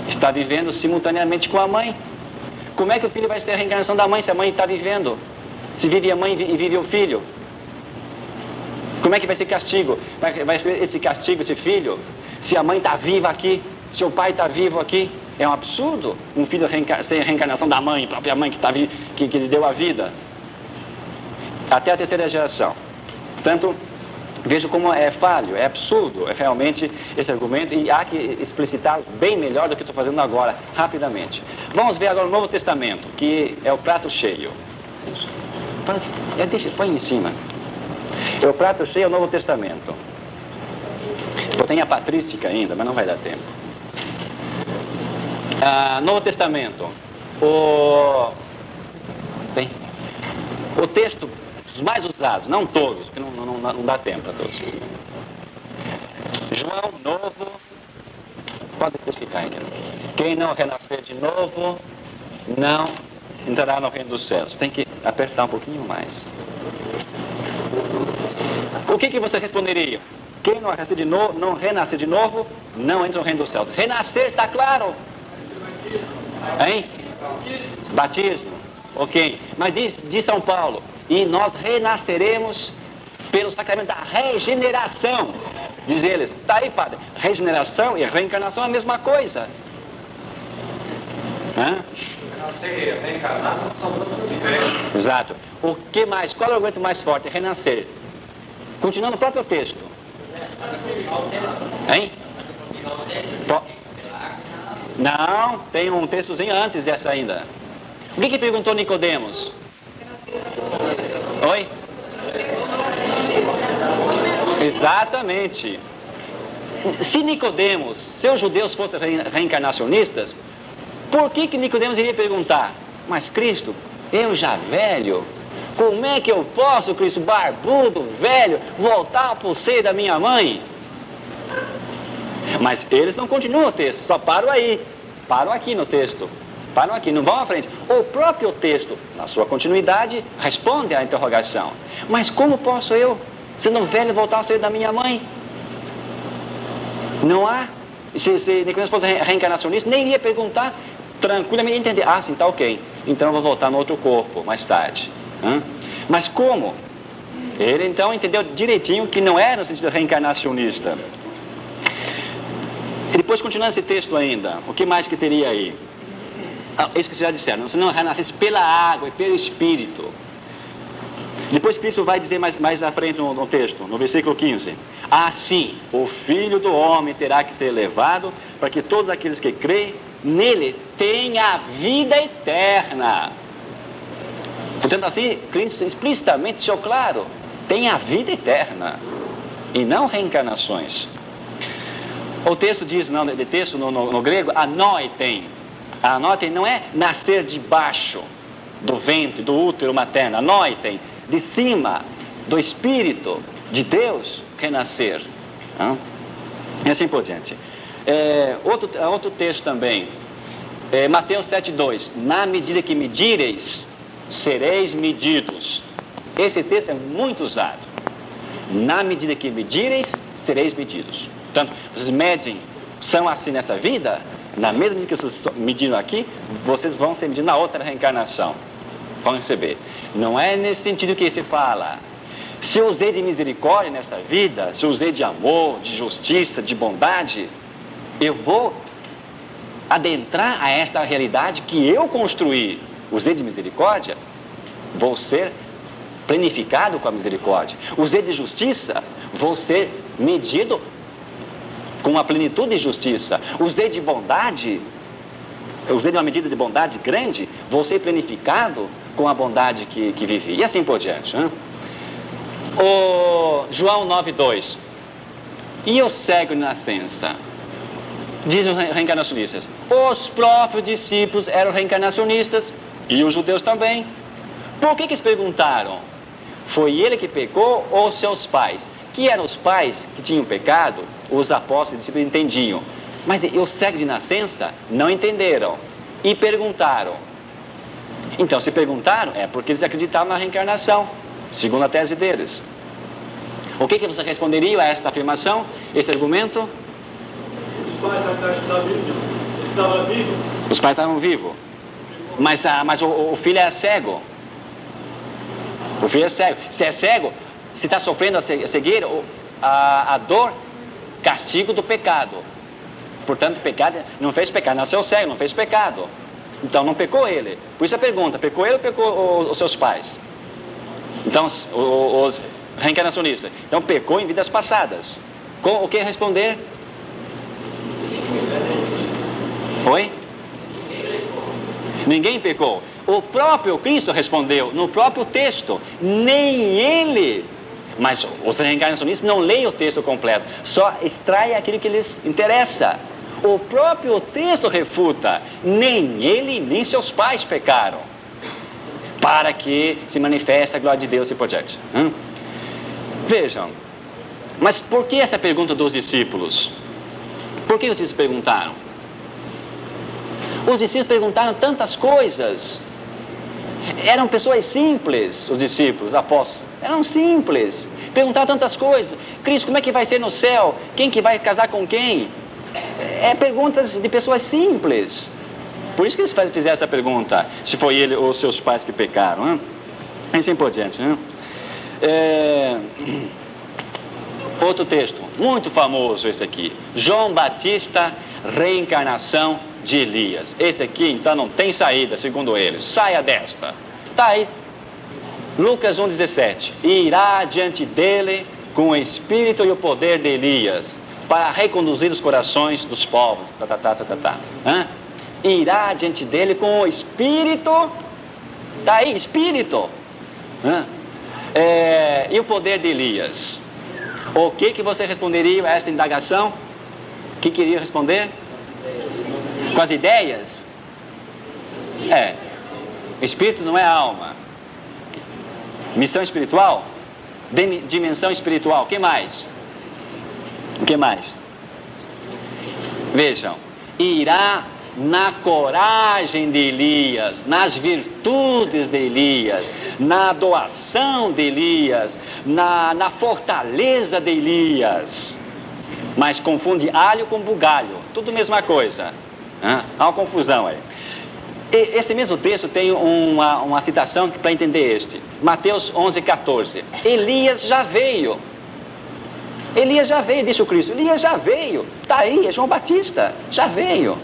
está vivendo simultaneamente com a mãe. Como é que o filho vai ser a reencarnação da mãe se a mãe está vivendo? Se vive a mãe e vive o filho? Como é que vai ser castigo? Vai ser esse castigo, esse filho, se a mãe está viva aqui? Se o pai está vivo aqui, é um absurdo um filho ser a reencarnação da mãe, própria mãe que lhe deu a vida. Até a 3ª geração. Portanto, vejo como é falho, é absurdo, é realmente esse argumento, e há que explicitá-lo bem melhor do que estou fazendo agora, rapidamente. Vamos ver agora o Novo Testamento, que é o prato cheio. Põe em cima. O prato cheio é o Novo Testamento. Tem a patrística ainda, mas não vai dar tempo. Novo Testamento. O texto, os mais usados, não todos, porque não dá tempo a todos. João novo, pode especificar ainda. Quem não renascer de novo, não entrará no reino dos céus. Tem que apertar um pouquinho mais. O que você responderia? Quem não renascer de novo, não entra no reino dos céus. Renascer, está claro? Hein? Batismo. Ok. Mas diz São Paulo, e nós renasceremos pelo sacramento da regeneração. Diz eles, está aí, padre. Regeneração e reencarnação é a mesma coisa. Renascer e reencarnar são duas coisas diferentes. Exato. O que mais? Qual é o argumento mais forte? Renascer. Continuando o próprio texto. Hein? Não, tem um textozinho antes dessa ainda. O que perguntou Nicodemos? Oi? Exatamente. Se Nicodemos, se os judeus fossem reencarnacionistas, por que Nicodemos iria perguntar? Mas Cristo, eu já velho, como é que eu posso, Cristo, barbudo, velho, voltar para o seio da minha mãe? Mas eles não continuam o texto, só param aí. Param aqui no texto. Param aqui, não vão à frente. O próprio texto, na sua continuidade, responde à interrogação. Mas como posso eu, sendo velho, voltar ao seio da minha mãe? Não há. Se Nicodemos fosse reencarnacionista, nem iria perguntar, tranquilamente entender. Ah, sim, tá ok. Então eu vou voltar no outro corpo, mais tarde. Mas como? Ele então entendeu direitinho que não era no sentido reencarnacionista. E depois, continuando esse texto ainda, o que mais que teria aí? Isso que vocês já disseram, se não renascesse pela água e pelo Espírito. Depois Cristo vai dizer mais à frente no texto, no versículo 15. Assim, o Filho do Homem terá que ser levado para que todos aqueles que creem nele tenham a vida eterna. Portanto, assim, Cristo explicitamente deixou claro, tem a vida eterna e não reencarnações. O texto diz, no grego, anoitem. Anoitem não é nascer debaixo do ventre, do útero materno. Anoitem, de cima do Espírito de Deus, renascer. E assim por diante. Outro texto também, Mateus 7,2. Na medida que medireis, sereis medidos. Esse texto é muito usado. Na medida que medireis, sereis medidos. Portanto, vocês medem, são assim nessa vida, na mesma medida que vocês mediram aqui, vocês vão ser medidos na outra reencarnação. Vão receber. Não é nesse sentido que se fala. Se eu usei de misericórdia nessa vida, se eu usei de amor, de justiça, de bondade, eu vou adentrar a esta realidade que eu construí. Usei de misericórdia, vou ser planificado com a misericórdia. Usei de justiça, vou ser medido com uma plenitude de justiça. Usei de bondade, usei de uma medida de bondade grande, vou ser planificado com a bondade que vivi. E assim por diante. O João 9,2. E o cego de nascença? Dizem os reencarnacionistas. Os próprios discípulos eram reencarnacionistas e os judeus também. Por que eles perguntaram? Foi ele que pecou ou seus pais? Que eram os pais que tinham pecado, os apóstolos e discípulos entendiam. Mas os cegos de nascença não entenderam e perguntaram. Então, se perguntaram, é porque eles acreditavam na reencarnação, segundo a tese deles. O que você responderia a esta afirmação, esse argumento? Os pais estavam vivos. Os pais estavam vivos. Mas o filho é cego. O filho é cego. Se é cego, se está sofrendo a cegueira, a dor, castigo do pecado. Portanto, pecado, não fez pecado, nasceu cego, não fez pecado. Então não pecou ele. Por isso a pergunta, pecou ele ou pecou os seus pais? Então, os reencarnacionistas. Então pecou em vidas passadas. O que responder? Oi? Ninguém pecou. O próprio Cristo respondeu no próprio texto. Nem ele. Mas os reencarnacionistas não leem o texto completo, só extraem aquilo que lhes interessa. O próprio texto refuta: nem ele nem seus pais pecaram, para que se manifeste a glória de Deus e por diante. Vejam, mas por que essa pergunta dos discípulos? Por que os discípulos perguntaram? Os discípulos perguntaram tantas coisas. Eram pessoas simples, os discípulos, apóstolos. Eram simples. Perguntaram tantas coisas. Cristo, como é que vai ser no céu? Quem que vai casar com quem? Perguntas de pessoas simples. Por isso que eles fizeram essa pergunta. Se foi ele ou seus pais que pecaram. Assim por diante. Outro texto, muito famoso esse aqui. João Batista, reencarnação de Elias. Esse aqui, então, não tem saída, segundo eles. Saia desta. Está aí. Lucas 1,17. Irá diante dele com o espírito e o poder de Elias, para reconduzir os corações dos povos. Irá diante dele com o espírito. Está aí, espírito. E o poder de Elias. O que você responderia a esta indagação? O que queria responder? Com as ideias? Espírito não é alma. Missão espiritual? Dimensão espiritual. O que mais? O que mais? Vejam. Irá na coragem de Elias, nas virtudes de Elias, na doação de Elias, na fortaleza de Elias. Mas confunde alho com bugalho, tudo a mesma coisa. Há uma confusão aí. Esse mesmo texto tem uma citação para entender este. Mateus 11,14. Elias já veio. Elias já veio, disse o Cristo. Elias já veio. Está aí, é João Batista. Já veio.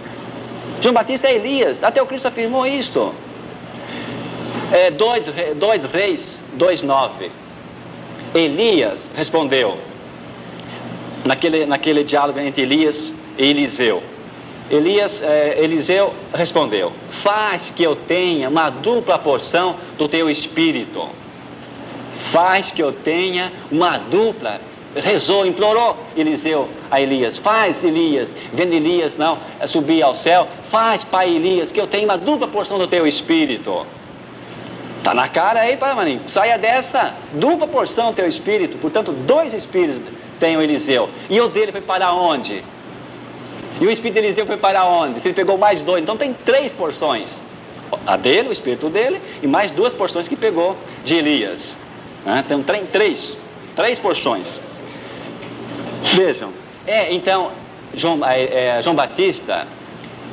João Batista é Elias. Até o Cristo afirmou isto. 2 Reis 2,9. Elias respondeu. Naquele diálogo entre Elias e Eliseu. Eliseu respondeu: faz que eu tenha uma dupla porção do teu espírito. Faz que eu tenha uma dupla. Rezou, implorou Eliseu a Elias. Faz, Elias, vendo Elias não subir ao céu, faz, pai Elias, que eu tenha uma dupla porção do teu espírito. Está na cara aí, Paramarim. Saia dessa dupla porção do teu espírito. Portanto, 2 espíritos tem o Eliseu. E o dele foi para onde? E o espírito de Eliseu foi para onde? Se ele pegou mais 2, então tem 3 porções. A dele, o espírito dele, e mais 2 porções que pegou de Elias. Então tem 3 porções. Vejam, então, João Batista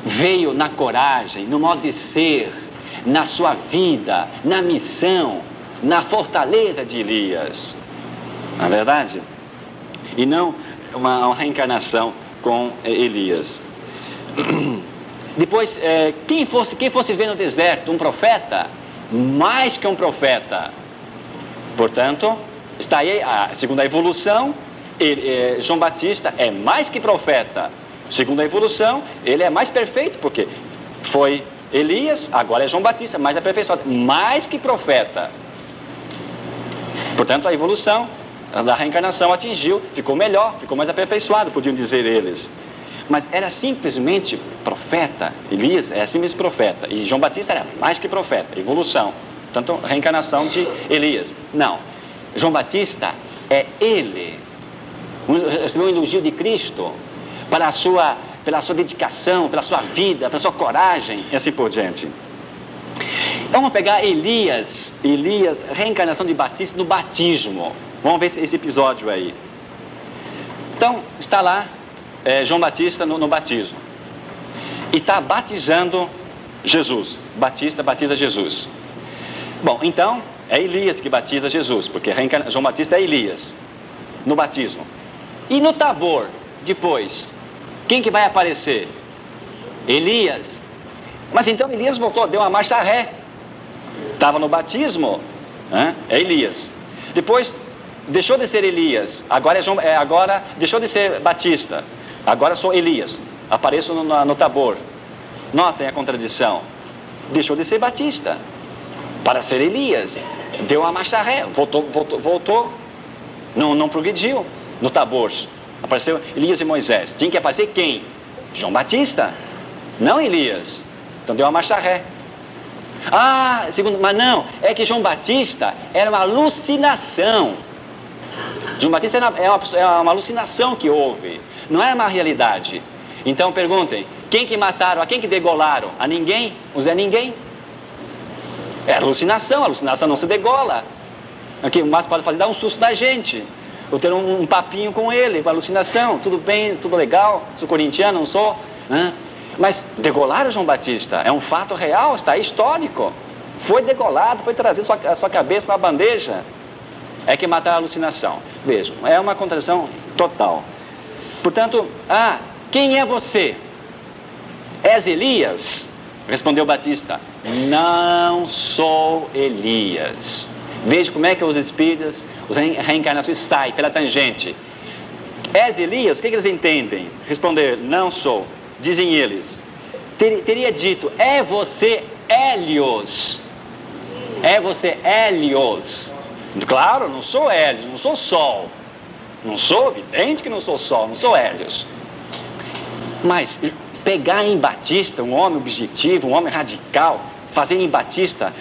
veio na coragem, no modo de ser, na sua vida, na missão, na fortaleza de Elias. Não é verdade? E não uma reencarnação com Elias. Depois, quem fosse ver no deserto um profeta, mais que um profeta. Portanto, está aí, segundo a evolução, João Batista é mais que profeta. Segundo a evolução, ele é mais perfeito, porque foi Elias, agora é João Batista, mais aperfeiçoado, mais que profeta. Portanto, a evolução da reencarnação atingiu, ficou melhor, ficou mais aperfeiçoado, podiam dizer eles. Mas era simplesmente profeta. Elias era simplesmente profeta, e João Batista era mais que profeta, evolução. Portanto, reencarnação de Elias. Não, João Batista é ele, recebeu um elogio de Cristo pela sua dedicação, pela sua vida, pela sua coragem, e assim por diante. Vamos pegar Elias, reencarnação de Batista no batismo. Vamos ver esse episódio aí. Então, está lá João Batista no batismo. E está batizando Jesus. Batista batiza Jesus. Bom, então, é Elias que batiza Jesus, porque João Batista é Elias, no batismo. E no Tabor, depois, quem que vai aparecer? Elias. Mas então Elias voltou, deu uma marcha ré. Estava no batismo, é Elias. Depois, deixou de ser Elias, agora deixou de ser Batista, agora sou Elias, apareço no Tabor. Notem a contradição. Deixou de ser Batista para ser Elias, deu uma marcha ré, voltou Não progrediu no Tabor. Apareceu Elias e Moisés. Tinha que aparecer quem? João Batista, não Elias. Então deu uma marcha ré. Mas não, é que João Batista era uma alucinação. João Batista é uma alucinação que houve, não é uma realidade. Então perguntem, quem que mataram, a quem que degolaram? A ninguém? O Zé Ninguém? É alucinação, a alucinação não se degola. Aqui, o máximo pode fazer dar um susto da gente, ou ter um papinho com ele, com alucinação, tudo bem, tudo legal, sou corintiano, não sou, né? Mas degolaram João Batista, é um fato real, está aí, histórico. Foi degolado, foi trazido a sua cabeça na bandeja. É que mataram a alucinação. Vejam, é uma contradição total. Portanto, quem é você? És Elias? Respondeu Batista, não sou Elias. Veja como é que os espíritos, as reencarnações saem pela tangente. És Elias? O que eles entendem? Responder, não sou. Dizem eles, teria dito, é você Hélios? É você Hélios? Claro, não sou Hélios, não sou Sol. Não sou, evidente que não sou Sol, não sou Hélios. Mas pegar em Batista, um homem objetivo, um homem radical, fazer em Batista,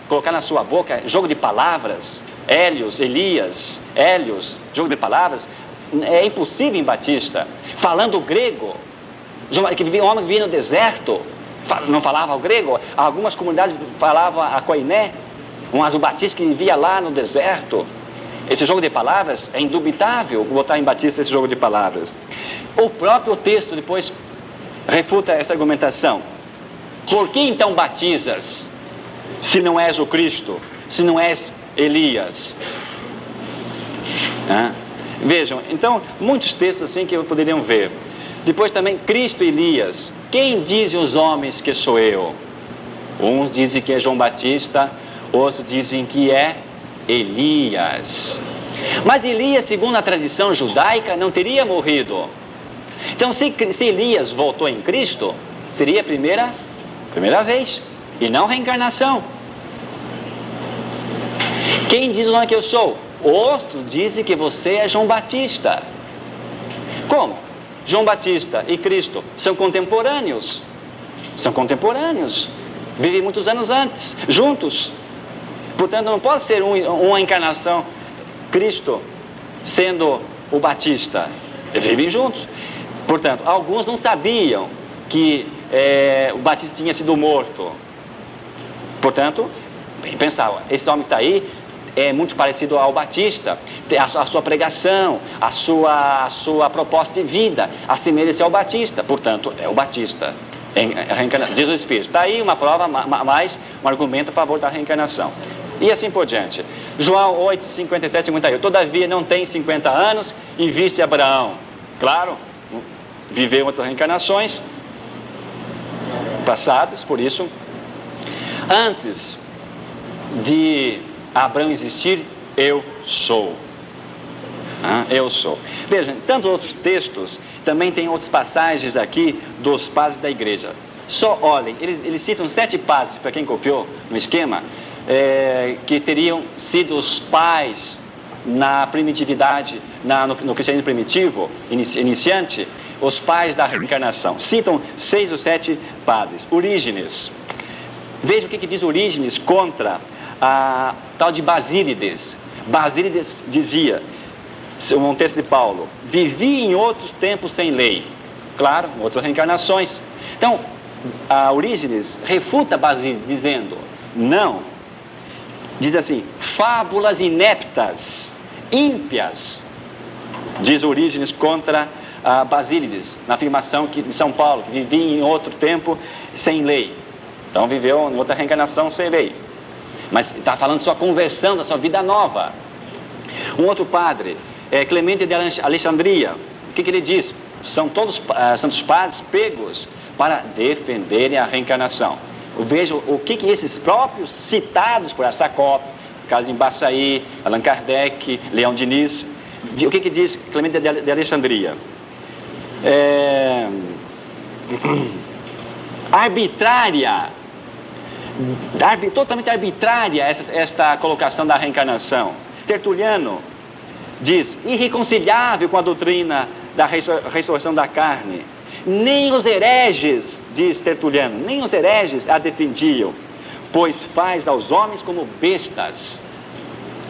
colocar na sua boca, jogo de palavras, Hélios, Elias, Hélios, jogo de palavras, é impossível em Batista. Falando grego, um homem que vivia no deserto, não falava o grego, algumas comunidades falavam a koiné, mas o Batista que vivia lá no deserto. Esse jogo de palavras é indubitável botar em Batista esse jogo de palavras. O próprio texto depois refuta essa argumentação. Por que então batizas se não és o Cristo, se não és Elias? Vejam, então, muitos textos assim que poderiam ver. Depois também, Cristo e Elias. Quem dizem os homens que sou eu? Uns dizem que é João Batista, outros dizem que é Elias. Mas Elias, segundo a tradição judaica, não teria morrido. Então, se Elias voltou em Cristo, seria a primeira vez, e não reencarnação. Quem diz o nome que eu sou? Outros dizem que você é João Batista. Como? João Batista e Cristo são contemporâneos. São contemporâneos. Vivem muitos anos antes, juntos. Portanto, não pode ser uma encarnação, Cristo sendo o Batista. Eles vivem juntos. Portanto, alguns não sabiam que o Batista tinha sido morto. Portanto, pensavam, esse homem que está aí é muito parecido ao Batista, a sua pregação, a sua proposta de vida, assemelha-se ao Batista. Portanto, é o Batista. Diz o Espírito. Está aí uma prova, mais um argumento a favor da reencarnação. E assim por diante. João 8, 57, 58. Todavia não tem 50 anos e viste Abraão. Claro, viveu outras reencarnações passadas, por isso, antes de Abraão existir, eu sou. Eu sou. Vejam, tantos outros textos, também tem outras passagens aqui dos padres da igreja. Só olhem, eles citam 7 padres, para quem copiou no esquema, que teriam sido os pais na primitividade, no cristianismo primitivo, iniciante, os pais da reencarnação. Citam 6 ou 7 padres. Orígenes. Veja o que diz Orígenes contra a tal de Basílides. Basílides dizia, um texto de Paulo, vivi em outros tempos sem lei. Claro, outras reencarnações. Então, a Orígenes refuta Basílides dizendo, não, diz assim, fábulas ineptas, ímpias, diz Orígenes contra Basílides, na afirmação de São Paulo, que vivia em outro tempo sem lei. Então viveu em outra reencarnação sem lei. Mas está falando da sua conversão, da sua vida nova. Um outro padre, Clemente de Alexandria, o que ele diz? São todos santos padres pegos para defenderem a reencarnação. Vejo o que esses próprios citados por Asacop, Carlos Embaçaí, Allan Kardec, Leão Diniz, o que diz Clemente de Alexandria? Totalmente arbitrária esta colocação da reencarnação. Tertuliano diz, irreconciliável com a doutrina da ressurreição da carne. Nem os hereges, diz Tertuliano, nem os hereges a defendiam, pois faz aos homens como bestas.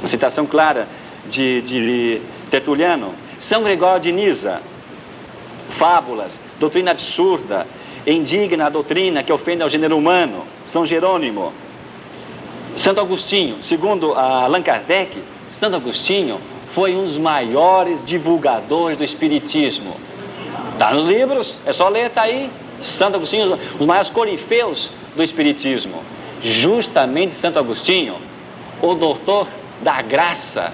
Uma citação clara de Tertuliano. São Gregório de Nisa, fábulas, doutrina absurda, indigna a doutrina que ofende ao gênero humano. São Jerônimo, Santo Agostinho, segundo Allan Kardec, Santo Agostinho foi um dos maiores divulgadores do Espiritismo. Está nos livros, é só ler, está aí. Santo Agostinho, os maiores corifeus do Espiritismo. Justamente Santo Agostinho, o doutor da graça.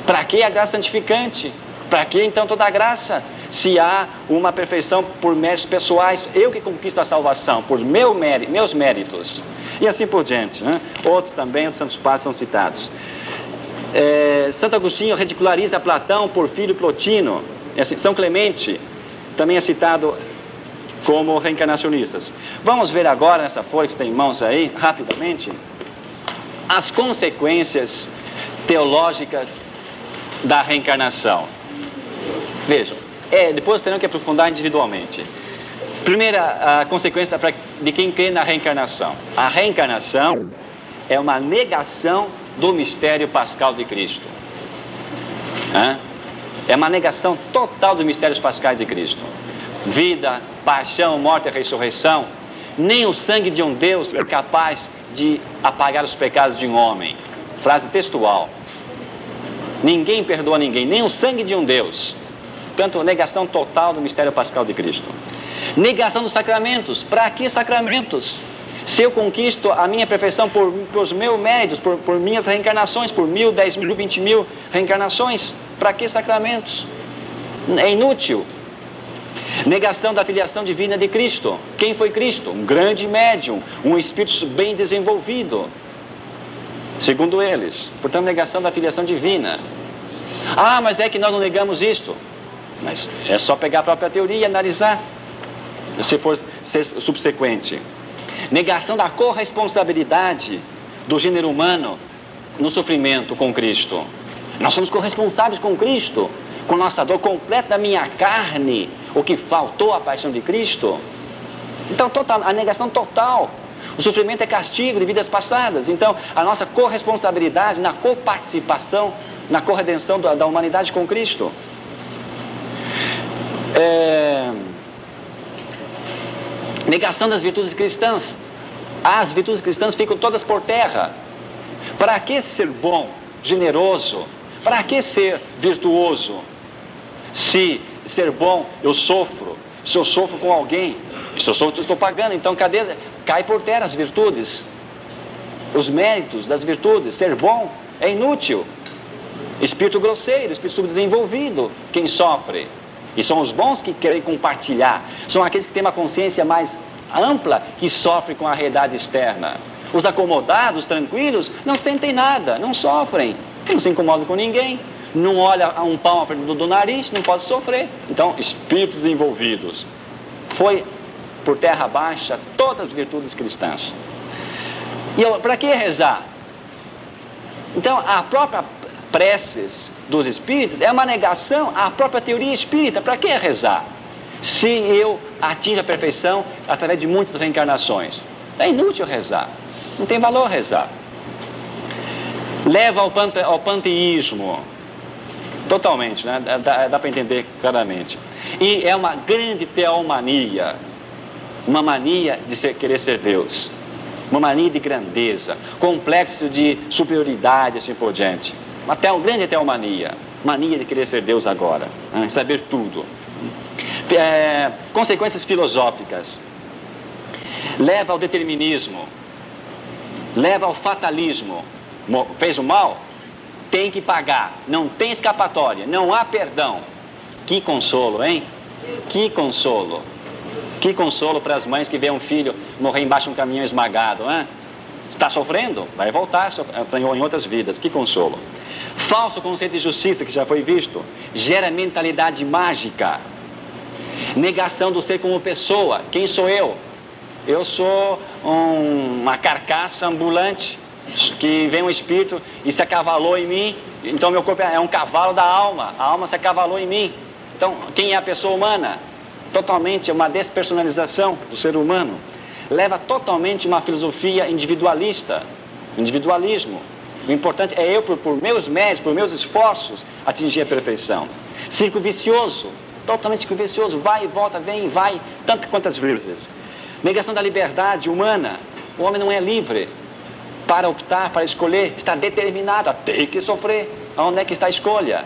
Para que a graça santificante? Para que então toda a graça? Se há uma perfeição por méritos pessoais, eu que conquisto a salvação, por meus méritos. E assim por diante, né? Outros também, os santos padres são citados. Santo Agostinho ridiculariza Platão, Porfírio, Plotino. São Clemente também é citado como reencarnacionistas. Vamos ver agora, nessa folha que está em mãos aí, rapidamente, as consequências teológicas da reencarnação. Vejam, depois terão que aprofundar individualmente. Primeira a consequência de quem crê na reencarnação. A reencarnação é uma negação do mistério pascal de Cristo. É uma negação total dos mistérios pascais de Cristo. Vida, paixão, morte e ressurreição. Nem o sangue de um Deus é capaz de apagar os pecados de um homem. Frase textual. Ninguém perdoa ninguém, nem o sangue de um Deus. Portanto, negação total do mistério pascal de Cristo. Negação dos sacramentos. Para que sacramentos? Se eu conquisto a minha perfeição por os meus méritos, por minhas reencarnações, por 1.000, 10.000, 20.000 reencarnações, para que sacramentos? É inútil. Negação da filiação divina de Cristo. Quem foi Cristo? Um grande médium, um espírito bem desenvolvido, segundo eles. Portanto, negação da filiação divina. Mas é que nós não negamos isto. Mas é só pegar a própria teoria e analisar, se for ser subsequente. Negação da corresponsabilidade do gênero humano no sofrimento com Cristo. Nós somos corresponsáveis com Cristo, com nossa dor completa da minha carne, o que faltou à paixão de Cristo. Então, a negação total. O sofrimento é castigo de vidas passadas. Então, a nossa corresponsabilidade na coparticipação, na corredenção da humanidade com Cristo. Negação das virtudes cristãs. As virtudes cristãs ficam todas por terra. Para que ser bom, generoso? Para que ser virtuoso? Se ser bom eu sofro, se eu sofro com alguém, se eu sofro eu estou pagando, então cai por terra as virtudes, os méritos das virtudes. Ser bom é inútil. Espírito grosseiro, espírito subdesenvolvido, quem sofre. E são os bons que querem compartilhar. São aqueles que têm uma consciência mais ampla, que sofrem com a realidade externa. Os acomodados, tranquilos, não sentem nada, não sofrem. Não se incomodam com ninguém. Não olha a um palmo do nariz, não pode sofrer. Então, espíritos desenvolvidos. Foi por terra baixa todas as virtudes cristãs. E para que rezar? Então, a própria preces dos espíritos é uma negação à própria teoria espírita. Para que rezar? Se eu atinjo a perfeição através de muitas reencarnações. É inútil rezar. Não tem valor rezar. Leva ao panteísmo. Totalmente, né? Dá para entender claramente. E é uma grande teomania. Uma mania de querer ser Deus. Uma mania de grandeza. Complexo de superioridade, assim por diante. Uma grande teomania. Mania de querer ser Deus agora. Saber tudo. Consequências filosóficas. Leva ao determinismo. Leva ao fatalismo. Fez o mal? Tem que pagar. Não tem escapatória. Não há perdão. Que consolo, hein? Que consolo. Que consolo para as mães que veem um filho morrer embaixo de um caminhão esmagado, hein? Está sofrendo? Vai voltar em outras vidas. Que consolo. Falso conceito de justiça, que já foi visto. Gera mentalidade mágica. Negação do ser como pessoa. Quem sou eu? Eu sou uma carcaça ambulante. que vem um espírito e se acavalou em mim, então meu corpo é um cavalo da alma, a alma se acavalou em mim. Então, quem é a pessoa humana? Totalmente uma despersonalização do ser humano. Leva totalmente uma filosofia individualista, individualismo. O importante é eu, por meus méritos, por meus esforços, atingir a perfeição. Círculo vicioso, totalmente círculo vicioso, vai e volta, vem e vai, tantas quantas vezes. Negação da liberdade humana. O homem não é livre para optar, para escolher, está determinado a ter que sofrer. Onde é que está a escolha?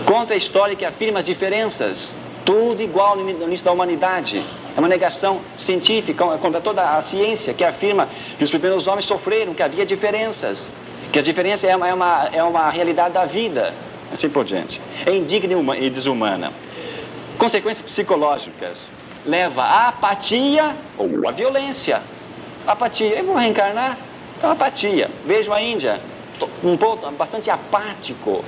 Contra a história que afirma as diferenças, tudo igual no início da humanidade. É uma negação científica contra toda a ciência que afirma que os primeiros homens sofreram, que havia diferenças, que as diferenças é uma realidade da vida, assim por diante. É indigna e desumana. Consequências psicológicas. Leva à apatia ou à violência. Apatia. Eu vou reencarnar? Então, apatia. Vejo a Índia, um povo bastante apático,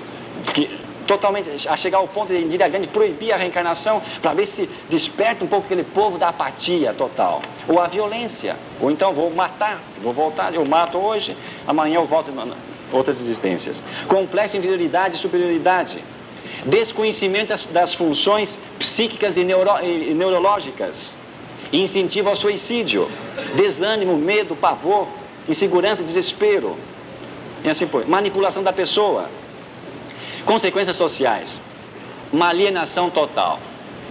que totalmente a chegar ao ponto de Indira Gandhi proibir a reencarnação para ver se desperta um pouco aquele povo da apatia total. Ou a violência. Ou então vou matar, vou voltar, eu mato hoje, amanhã eu volto em outras existências. Complexo inferioridade e superioridade. Desconhecimento das funções psíquicas e neurológicas. Incentivo ao suicídio. Desânimo, medo, pavor, insegurança, desespero. E assim por. Manipulação da pessoa. Consequências sociais. Uma alienação total.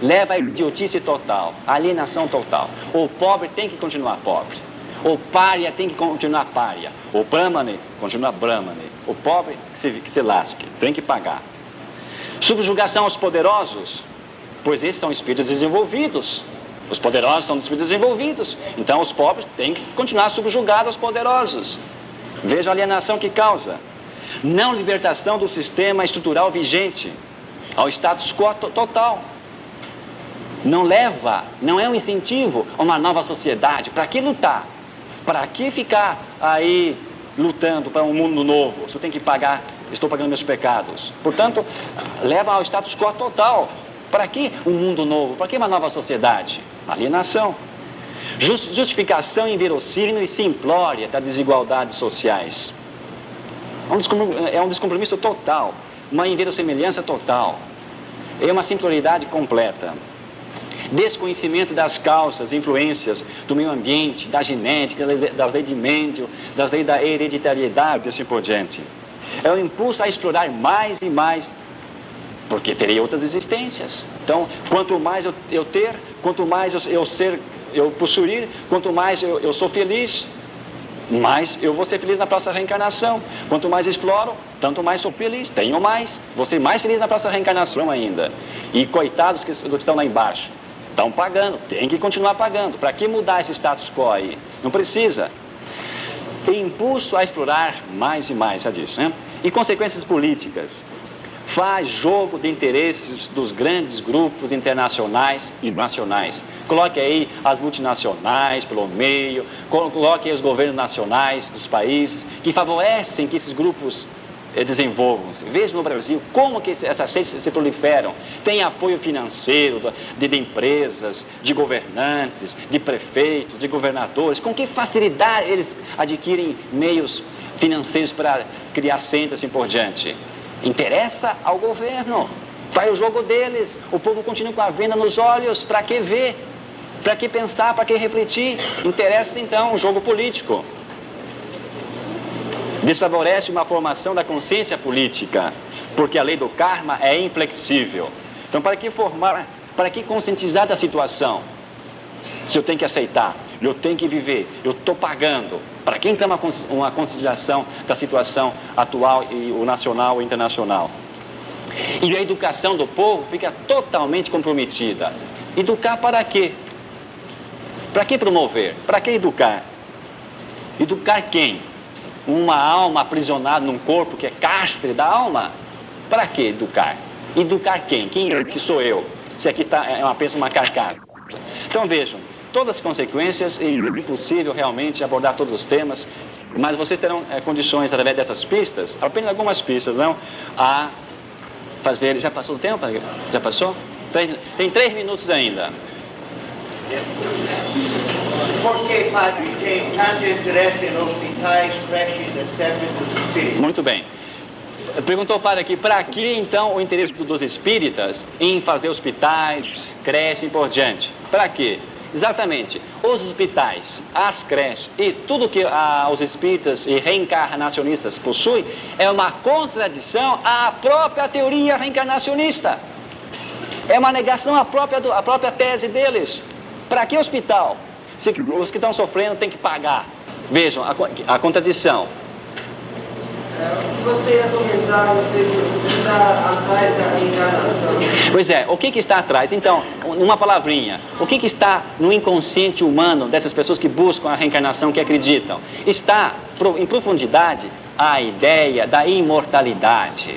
Leva à idiotice total. Alienação total. O pobre tem que continuar pobre. O pária tem que continuar pária. O brahmane continua brahmane. O pobre que se lasque. Tem que pagar. Subjugação aos poderosos. Pois esses são espíritos desenvolvidos. Os poderosos são espíritos desenvolvidos. Então os pobres têm que continuar subjugados aos poderosos. Veja a alienação que causa. Não libertação do sistema estrutural vigente ao status quo total. Não leva, não é um incentivo a uma nova sociedade. Para que lutar? Para que ficar aí lutando para um mundo novo? Se eu tenho que pagar, estou pagando meus pecados. Portanto, leva ao status quo total. Para que um mundo novo? Para que uma nova sociedade? Alienação. Justificação inverossímil e simplória das desigualdades sociais. É um descompromisso total, uma inverossemelhança total, é uma simplicidade completa. Desconhecimento das causas, influências do meio ambiente, da genética, das leis de Mendel, das leis da hereditariedade e assim por diante. É um impulso a explorar mais e mais, porque terei outras existências. Então, quanto mais eu ter, quanto mais eu possuir, quanto mais eu sou feliz, mais eu vou ser feliz na próxima reencarnação. Quanto mais exploro, tanto mais sou feliz, tenho mais, vou ser mais feliz na próxima reencarnação ainda. E coitados que estão lá embaixo, estão pagando, tem que continuar pagando. Para que mudar esse status quo aí? Não precisa. E impulso a explorar mais e mais, já disse, né? E consequências políticas. Faz jogo de interesses dos grandes grupos internacionais e nacionais. Coloque aí as multinacionais pelo meio, coloque aí os governos nacionais dos países que favorecem que esses grupos desenvolvam-se. Veja no Brasil como que essas redes se proliferam. Tem apoio financeiro de empresas, de governantes, de prefeitos, de governadores. Com que facilidade eles adquirem meios financeiros para criar centros e assim por diante. Interessa ao governo. Faz o jogo deles. O povo continua com a venda nos olhos. Para que ver? Para que pensar? Para que refletir? Interessa então o jogo político. Desfavorece uma formação da consciência política, porque a lei do karma é inflexível. Então, para que conscientizar da situação? Se eu tenho que aceitar, eu tenho que viver, eu estou pagando. Para quem tem uma conscientização da situação atual, e o nacional e internacional? E a educação do povo fica totalmente comprometida. Educar para quê? Para que promover? Para que educar? Educar quem? Uma alma aprisionada num corpo que é castre da alma? Para que educar? Educar quem? Quem que sou eu? Se aqui é apenas uma carcaça. Então vejam, todas as consequências, é impossível realmente abordar todos os temas, mas vocês terão condições, através dessas pistas, apenas algumas pistas, não? A fazer... Já passou o tempo? Já passou? Tem 3 minutos ainda. Por que, padre, tem tanto interesse em hospitais, creches, etc. dos espíritos? Muito bem. Perguntou para aqui, para que então o interesse dos espíritas em fazer hospitais, creches e por diante? Para quê? Exatamente, os hospitais, as creches e tudo que os espíritas e reencarnacionistas possuem é uma contradição à própria teoria reencarnacionista. É uma negação à própria tese deles. Para que hospital? Se os que estão sofrendo têm que pagar. Vejam a contradição. Você ia comentar o que está atrás da reencarnação. Pois é, o que está atrás? Então, uma palavrinha. O que está no inconsciente humano dessas pessoas que buscam a reencarnação, que acreditam? Está, em profundidade, a ideia da imortalidade.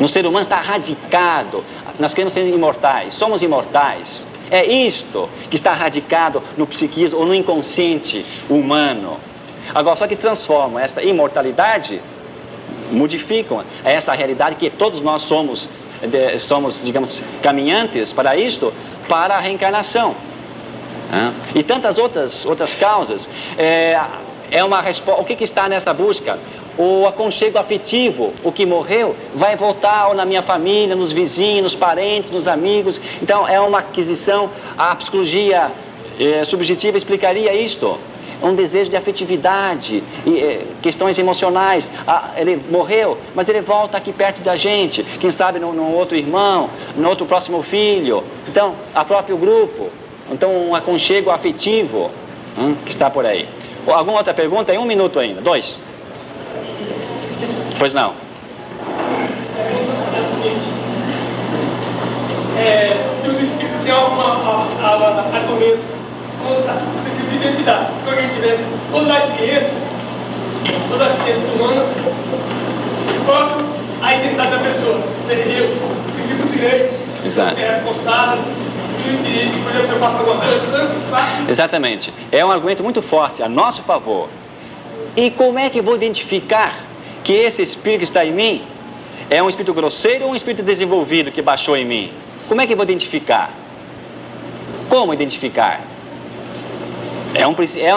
No ser humano está radicado. Nós queremos ser imortais, somos imortais. É isto que está radicado no psiquismo ou no inconsciente humano. Agora, só que transformam esta imortalidade, modificam essa realidade que todos nós somos, digamos, caminhantes para isto, para a reencarnação. E tantas outras causas. É uma resposta. O que está nessa busca? O aconchego afetivo. O que morreu vai voltar na minha família, nos vizinhos, nos parentes, nos amigos. Então, é uma aquisição. A psicologia subjetiva explicaria isto. Um desejo de afetividade, questões emocionais. Ele morreu, mas ele volta aqui perto da gente, quem sabe no outro irmão, no outro próximo filho. Então, a próprio grupo. Então, um aconchego afetivo que está por aí. Alguma outra pergunta? Em 1 minuto ainda. 2. Pois não. Se os espíritos têm algum argumento contra a identidade, se alguém tivesse toda a ciência humana, próprio a identidade da pessoa, seria o princípio direito, exato. É responsável, por exemplo, eu faço alguma coisa, exatamente. É um argumento muito forte a nosso favor. E como é que eu vou identificar que esse espírito que está em mim é um espírito grosseiro ou um espírito desenvolvido que baixou em mim? Como é que eu vou identificar? Como identificar?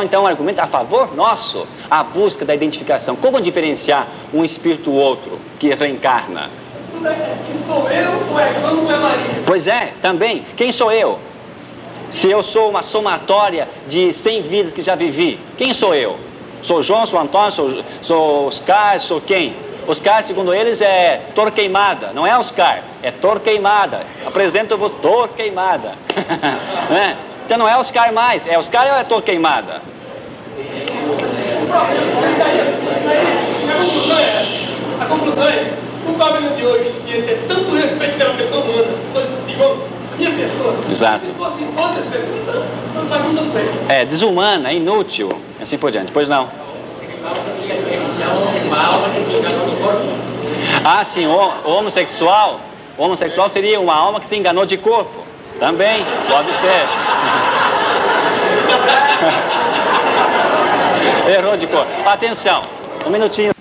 Então um argumento a favor nosso, a busca da identificação. Como diferenciar um espírito do outro que reencarna? Quem sou eu ou é João ou é Maria? Pois é, também. Quem sou eu? Se eu sou uma somatória de 100 vidas que já vivi, quem sou eu? Sou João, sou Antônio, sou Oscar, sou quem? Oscar, segundo eles, é Torqueimada. Não é Oscar, é Torqueimada. Apresento-vos Torqueimada. Né? Então não é Oscar mais, é Oscar ou é Torqueimada? A conclusão é, o Pablo de hoje, de ter tanto respeito pela pessoa humana, igual a minha pessoa, exato. Se fosse outras pessoas, não faz muito respeito. É desumana, é inútil, assim por diante. Pois não. Ah, sim, o homossexual. O homossexual seria uma alma que se enganou de corpo. Também, pode ser. Errou de corpo. Atenção, 1 minutinho.